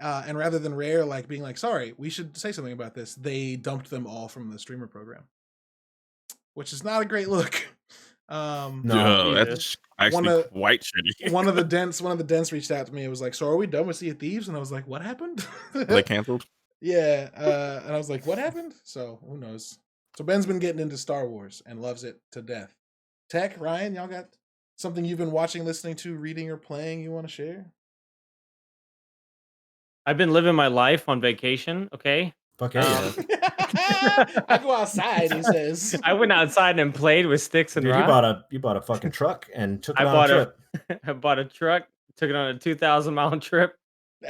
And rather than Rare like being like, sorry, we should say something about this, they dumped them all from the streamer program, which is not a great look. No. That's actually quite shitty. one of the dents reached out to me. It was like, so are we done with Sea of Thieves? And I was like, what happened? Are they canceled? Yeah. And I was like, what happened? So who knows? So Ben's been getting into Star Wars and loves it to death. Tech, Ryan, y'all got something you've been watching, listening to, reading, or playing you want to share? I've been living my life on vacation. Okay. Fuck yeah. I go outside, he says. I went outside and played with sticks and Dude, rocks. you bought a fucking truck and took it I on bought a trip. I bought a truck, took it on a 2,000-mile trip.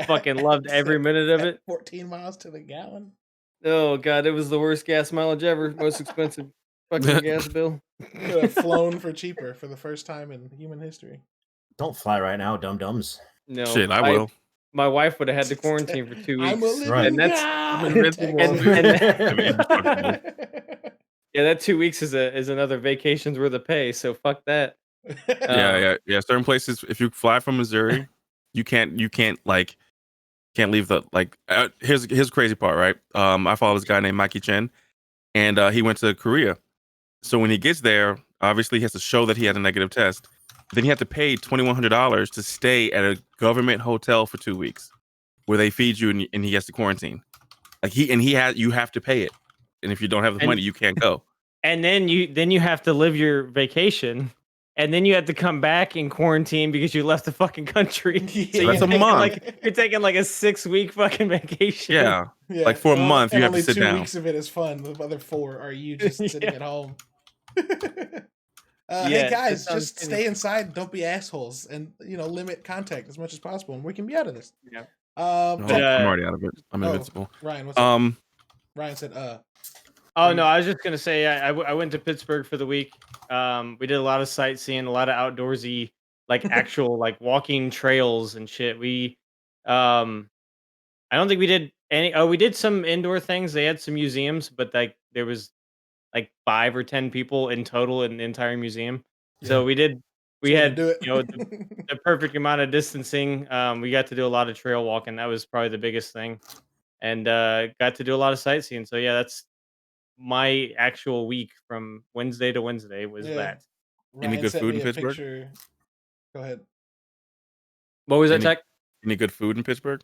Fucking loved every minute of it. 14 miles to the gallon. Oh god, it was the worst gas mileage ever. Most expensive fucking gas bill. Could have flown for cheaper for the first time in human history. Don't fly right now, dum-dums. No, Shit, I will. My wife would have had to quarantine for 2 weeks. I'm a living Right. And that's- God. I'm invincible. Yeah, that 2 weeks is another vacation's worth of pay. So fuck that. Yeah. Certain places, if you fly from Missouri, you can't leave the here's the crazy part, right? I follow this guy named Mikey Chen, and he went to Korea. So when he gets there, obviously he has to show that he had a negative test. Then he had to pay $2,100 to stay at a government hotel for 2 weeks, where they feed you and he has to quarantine. Like you have to pay it, and if you don't have the money, you can't go. And then you have to live your vacation, and then you have to come back in quarantine because you left the fucking country. Yeah. That's a month. You're taking like a 6-week fucking vacation. Yeah. Like, for a month, you and have to only sit 2 down. weeks of it is fun. The other 4 are you just sitting at home. Yeah, Hey that guys, sounds just pretty- stay inside. Don't be assholes, and limit contact as much as possible, and we can be out of this. Yeah. No, But, I'm already out of it. I'm oh, invincible. Ryan, what's up? Ryan said, Oh no, I was just gonna say I went to Pittsburgh for the week. We did a lot of sightseeing, a lot of outdoorsy, like actual like walking trails and shit. I don't think we did any. Oh, we did some indoor things. They had some museums, but like there was like 5 or 10 people in total in the entire museum. So we had do it. the perfect amount of distancing. We got to do a lot of trail walking. That was probably the biggest thing, and got to do a lot of sightseeing. So yeah, that's my actual week from Wednesday to Wednesday was Yeah. that. Any Ryan good sent food me in a Pittsburgh? picture. Go ahead. What was that, Any- Tech? Any good food in Pittsburgh?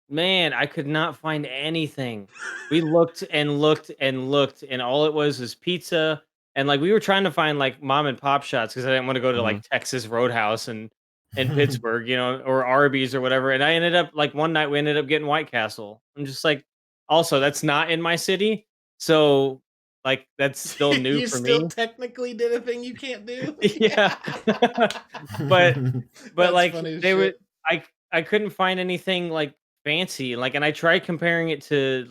Man, I could not find anything. We looked and looked and looked, and all it was pizza. And like we were trying to find like mom and pop shots because I didn't want to go to like Texas Roadhouse and in Pittsburgh, or Arby's or whatever. And I ended up like one night we ended up getting White Castle. I'm just like, also that's not in my city, so like that's still new you for still me. technically did a thing you can't do. Yeah. But That's like funny as they would, shit. I couldn't find anything like fancy, like, and I tried comparing it to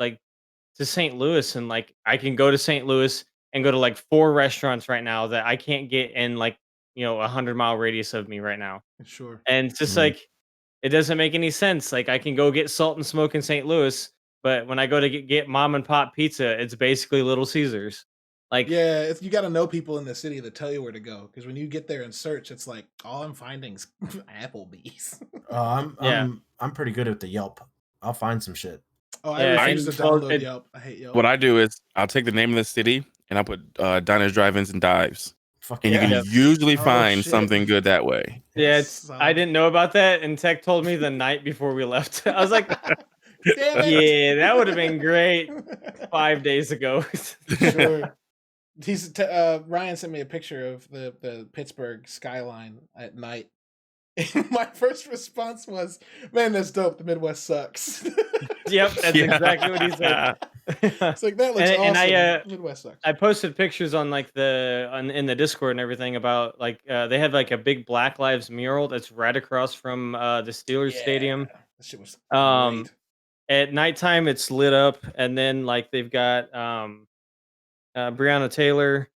St. Louis, and like I can go to St. Louis and go to like 4 restaurants right now that I can't get in like 100-mile radius of me right now, Sure. and it's just Mhm. like it doesn't make any sense. Like I can go get Salt and Smoke in St. Louis, but when I go to get mom and pop pizza, it's basically Little Caesars. Like Yeah, you got to know people in the city that tell you where to go, because when you get there and search, it's like all I'm finding is Applebee's. I'm pretty good at the Yelp. I'll find some shit. Oh, I Yeah, refuse to and well, download Yelp. I hate Yelp. What I do is I'll take the name of the city and I'll put diners, drive-ins, and dives, Fuck and yeah. you can usually Oh, find shit. something good that way. yeah, Solid. I didn't know about that, and Tech told me the night before we left. I was like, Damn it. yeah, that would have been great 5 days ago. Sure. Ryan sent me a picture of the Pittsburgh skyline at night. And my first response was, "Man, that's dope. The Midwest sucks." Yep, that's exactly what he said. It's like that looks And awesome. I, Midwest sucks. I posted pictures on like in the Discord and everything about like they had like a big Black Lives mural that's right across from the Steelers stadium. That shit was Um, great. At nighttime, it's lit up, and then like they've got Breonna Taylor,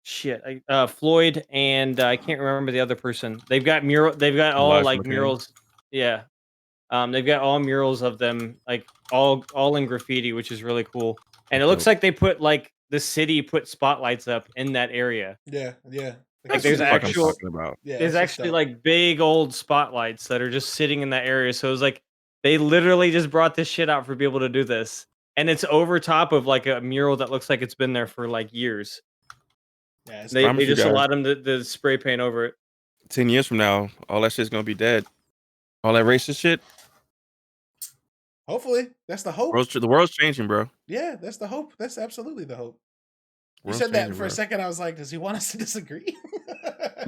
Floyd and I can't remember the other person. They've got all Elijah like McClain. murals. Yeah. They've got all murals of them, like all in graffiti, which is really cool. And it looks Dope. like they put like the city put spotlights up in that area. Yeah. Like, That's there's what the fuck I'm actual- talking about. Yeah, There's it's just actually dope. like big old spotlights that are just sitting in that area. So it's like they literally just brought this shit out for people to do this. And it's over top of like a mural that looks like it's been there for like years. Yeah, it's They Promise you just guys. allowed them to spray paint over it. 10 years from now, all that shit's gonna be dead. All that racist shit. hopefully that's the hope. The world's changing, bro. Yeah, that's the hope. That's absolutely the hope. You World's said that changing, for a bro. second. I was like, does he want us to disagree?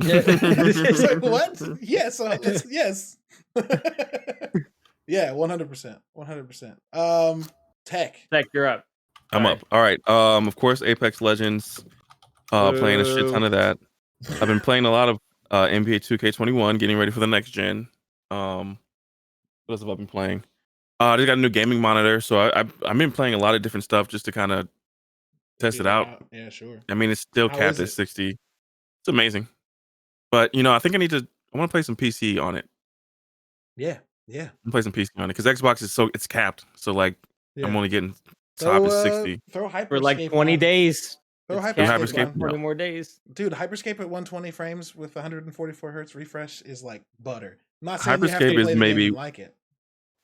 Yeah. It's like, what? Yes. Yes. Yeah, 100%. 100%. Tech. Tech, you're up. I'm Sorry. up. All right. Of course, Apex Legends. Playing a shit ton of that. I've been playing a lot of NBA 2K21, getting ready for the next gen. What else have I been playing? I just got a new gaming monitor, so I've been playing a lot of different stuff just to kind of test it out. Yeah, sure. I mean, it's still How capped is at it? 60. It's amazing, but I think I want to play some PC on it. Yeah. I'm play some PC on it because Xbox it's capped, so like Yeah. I'm only getting top is 60. Throw Hyperscape For like 20 on. days. Throw It's Hyperscape, capped Hyperscape, on. no. 20 more days. Dude, Hyperscape at 120 frames with 144 hertz refresh is like butter. I'm not saying you have to Hyperscape play is the game maybe and like it.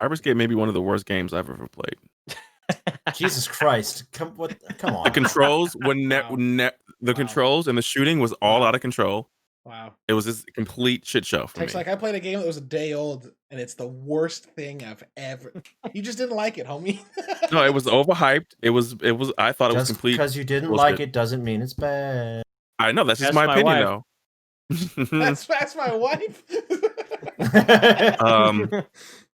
Hyperscape may be one of the worst games I've ever played. Jesus Christ! Come on. The controls Wow. the Wow. controls and the shooting was all Wow. out of control. Wow. It was this complete shit show for Tech's me. like, I played a game that was a day old, and it's the worst thing I've ever. You just didn't like it, homie. No, it was overhyped. It was. I thought it was Just complete. because you didn't bullshit. like it doesn't mean it's bad. I know that's just That's my my opinion, wife. though. That's my wife.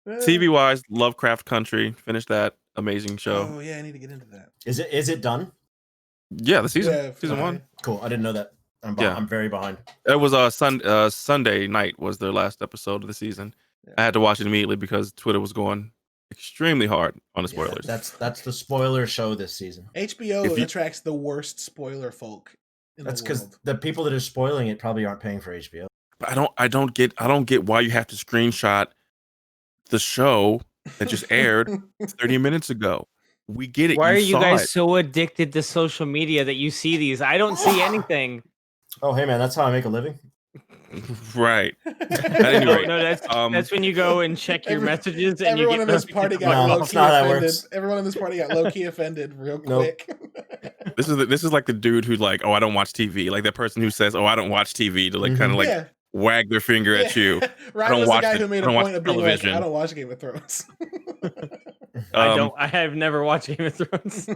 TV wise, Lovecraft Country. Finished that amazing show. Oh yeah, I need to get into that. Is it done? Yeah, the season Yeah, season okay. one. Cool. I didn't know that. Yeah. I'm very behind. It was Sunday night was their last episode of the season. Yeah. I had to watch it immediately because Twitter was going extremely hard on the Yeah, spoilers. That's the spoiler show this season. HBO If you- attracts the worst spoiler folk in That's the because world. the people that are spoiling it probably aren't paying for HBO. But I don't get why you have to screenshot the show that just aired 30 minutes ago. We get it. Why are you saw guys it. so addicted to social media that you see these? I don't see anything. Oh, hey man, that's how I make a living. Right. At any No, rate, no, that's when you go and check your Every- messages and you Everyone get in this party got No, low that's key not how that offended. works. Everyone in this party got low key offended real Nope. quick. this is like the dude who like, oh, I don't watch TV. Like that person who says, oh, I don't watch TV to like kind of like yeah. wag their finger at you. Ryan don't was the watch guy it. who made I a don't watch point of being like, television. I don't watch Game of Thrones. I have never watched Game of Thrones.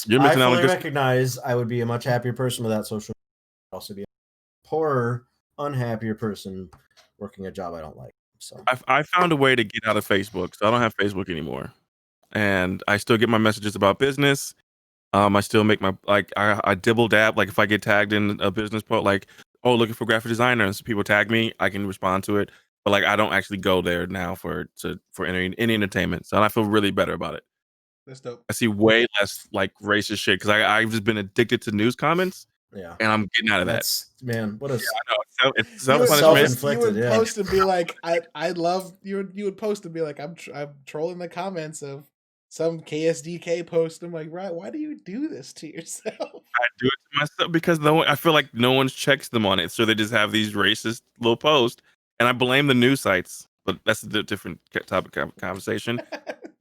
You're I missing out on fully good. recognize I would be a much happier person without social media. I'd also be a poorer, unhappier person working a job I don't like. So I found a way to get out of Facebook, so I don't have Facebook anymore, and I still get my messages about business. I still make my I dibble dab. Like if I get tagged in a business post, like looking for graphic designers, people tag me, I can respond to it. But like I don't actually go there now for any entertainment, so I feel really better about it. That's dope. I see way less like racist shit because I've just been addicted to news comments, yeah, and I'm getting out of that. that's man. What a I know it's You self would, punishment. self-inflicted. you would yeah. post and be like, I love you would post and be like, I'm trolling the comments of some KSDK post. I'm like, right, why do you do this to yourself? I do it to myself because I feel like no one checks them on it, so they just have these racist little posts, and I blame the news sites. But that's a different topic of conversation.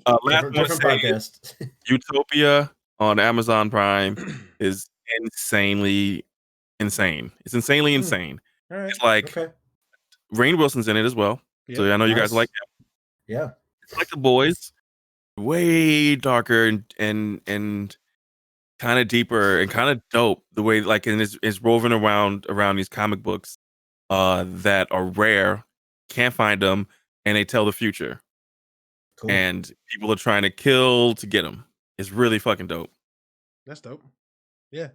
Last different one to say is podcast. Utopia on Amazon Prime is insanely insane. It's insanely Hmm. insane. All right. It's like Okay. Rainn Wilson's in it as well, so Yeah. I know you guys Nice. like Yeah. it's like The Boys, way darker and kind of deeper and kind of dope. The way like and it's woven around these comic books that are rare, can't find them, and they tell the future. Cool. And people are trying to kill to get them. It's really fucking dope. That's dope. Yeah.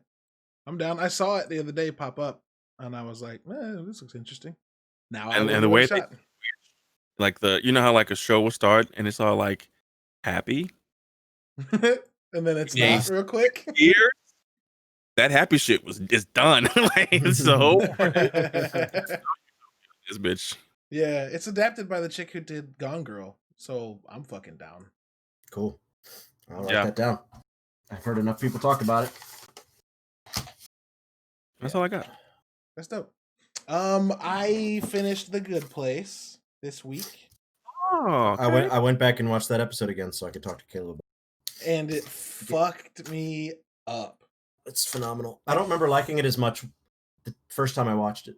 I'm down. I saw it the other day pop up and I was like, this looks interesting. Now And I the will way give it a Like how like a show will start and it's all like happy shot. And then it's Yeah, not real quick. years that happy shit is done. Like, it's so this bitch. Yeah, it's adapted by the chick who did Gone Girl, so I'm fucking down. Cool. I'll write Yeah. that down. I've heard enough people talk about it. That's all I got. That's dope. I finished The Good Place this week, Oh, I went back and watched that episode again so I could talk to Caleb. and it fucked me up. It's phenomenal. I don't remember liking it as much the first time I watched it.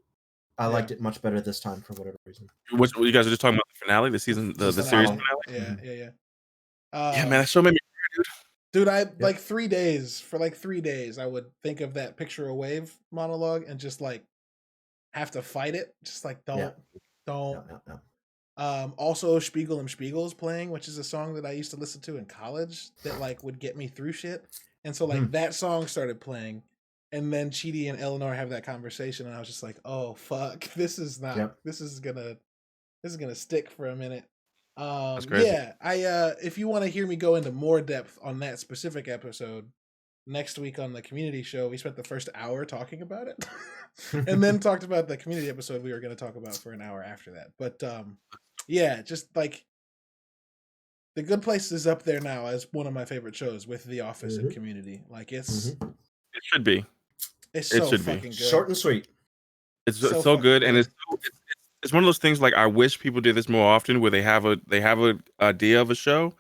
I liked it much better this time for whatever reason. What you guys are just talking about the finale, the season, the Just series finale. finale. Yeah. Yeah, man, that show made me. Dude, like 3 days, for like 3 days, I would think of that Picture a Wave monologue and just like have to fight it. Just like, don't. No. Also, Spiegel and Spiegel is playing, which is a song that I used to listen to in college that like would get me through shit. And so like that song started playing, and then Chidi and Eleanor have that conversation, and I was just like, oh fuck, this is not. This is gonna stick for a minute. crazy. Yeah, if you want to hear me go into more depth on that specific episode next week on the community show, we spent the first hour talking about it and then talked about the community episode we were going to talk about for an hour after that. But yeah, just like The Good Place is up there now as one of my favorite shows with The Office and Community. Like it should be. It's so should be. fucking good. Short and sweet. It's So so fucking good, and good. it's one of those things. Like, I wish people did this more often, where they have a idea of a show,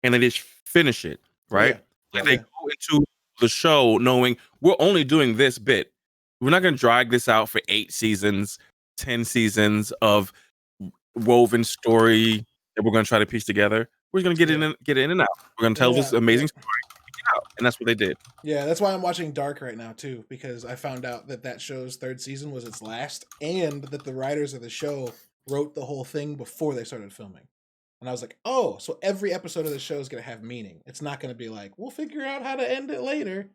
and they just finish it, right? Yeah. Like, they go into the show knowing we're only doing this bit. We're not going to drag this out for 8 seasons, 10 seasons of woven story that we're going to try to piece together. We're going to get in and out. We're going to tell this amazing story, get out, and that's what they did. Yeah, that's why I'm watching Dark right now too, because I found out that show's 3rd season was its last, and that the writers of the show wrote the whole thing before they started filming. And I was like, oh, so every episode of the show is going to have meaning. It's not going to be like, we'll figure out how to end it later.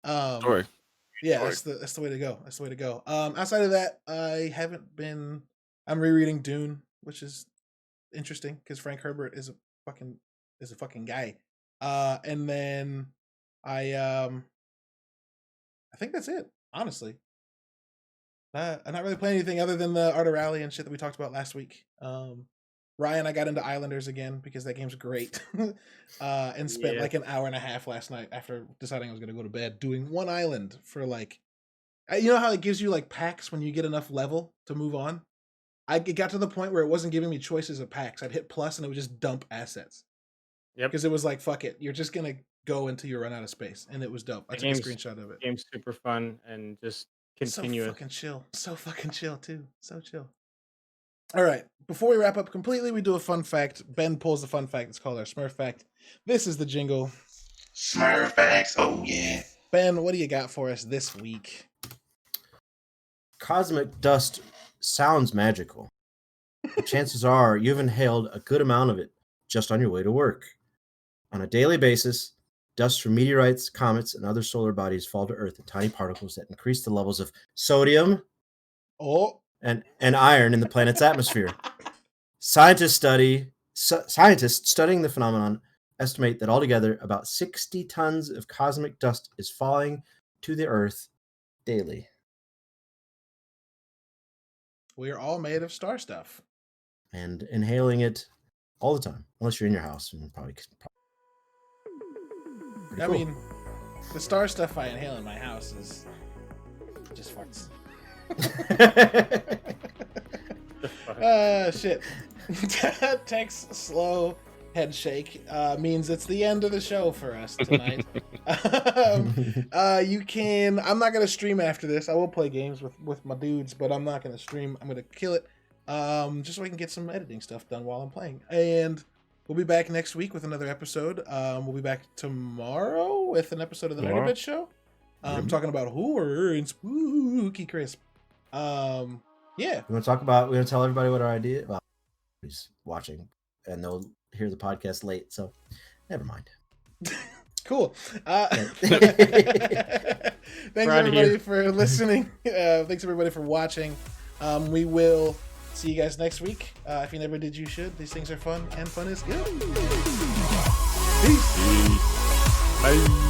Story. Yeah, that's the way to go. That's the way to go. Outside of that, I'm rereading Dune, which is interesting because Frank Herbert is a fucking guy. And then I think that's it, honestly. I'm not really playing anything other than the Art of Rally and shit that we talked about last week. Ryan, I got into Islanders again because that game's great. And spent like an hour and a half last night after deciding I was going to go to bed doing one island for like, you know how it gives you like packs when you get enough level to move on? It got to the point where it wasn't giving me choices of packs. I'd hit plus and it would just dump assets. Yep. Because it was like, fuck it. You're just going to go until you run out of space. And it was dope. I took a screenshot of it. The game's super fun and just continuous. So fucking chill. So fucking chill too. So chill. All right. Before we wrap up completely, we do a fun fact. Ben pulls the fun fact. It's called our Smurf fact. This is the jingle. Smurf facts. Oh yeah. Ben, what do you got for us this week? Cosmic dust sounds magical. But chances are you've inhaled a good amount of it just on your way to work. On a daily basis, dust from meteorites, comets, and other solar bodies fall to Earth in tiny particles that increase the levels of sodium and iron in the planet's atmosphere. Scientists studying the phenomenon estimate that altogether about 60 tons of cosmic dust is falling to the Earth daily. We are all made of star stuff. And inhaling it all the time, unless you're in your house. And probably I mean, the star stuff I inhale in my house is just farts. Shit. Text slow head shake means it's the end of the show for us tonight. You can. I'm not gonna stream after this. I will play games with my dudes, but I'm not gonna stream. I'm gonna kill it, just so I can get some editing stuff done while I'm playing. And we'll be back next week with another episode. We'll be back tomorrow with an episode of the Megabit Show. Talking about horror and spooky crisp. Yeah. We're gonna tell everybody what our idea. Well, he's watching, and they'll hear the podcast late, so never mind. Cool. Thanks everybody for listening. Thanks everybody for watching. We will see you guys next week. If you never did, you should. These things are fun, and fun is good. Peace. Bye.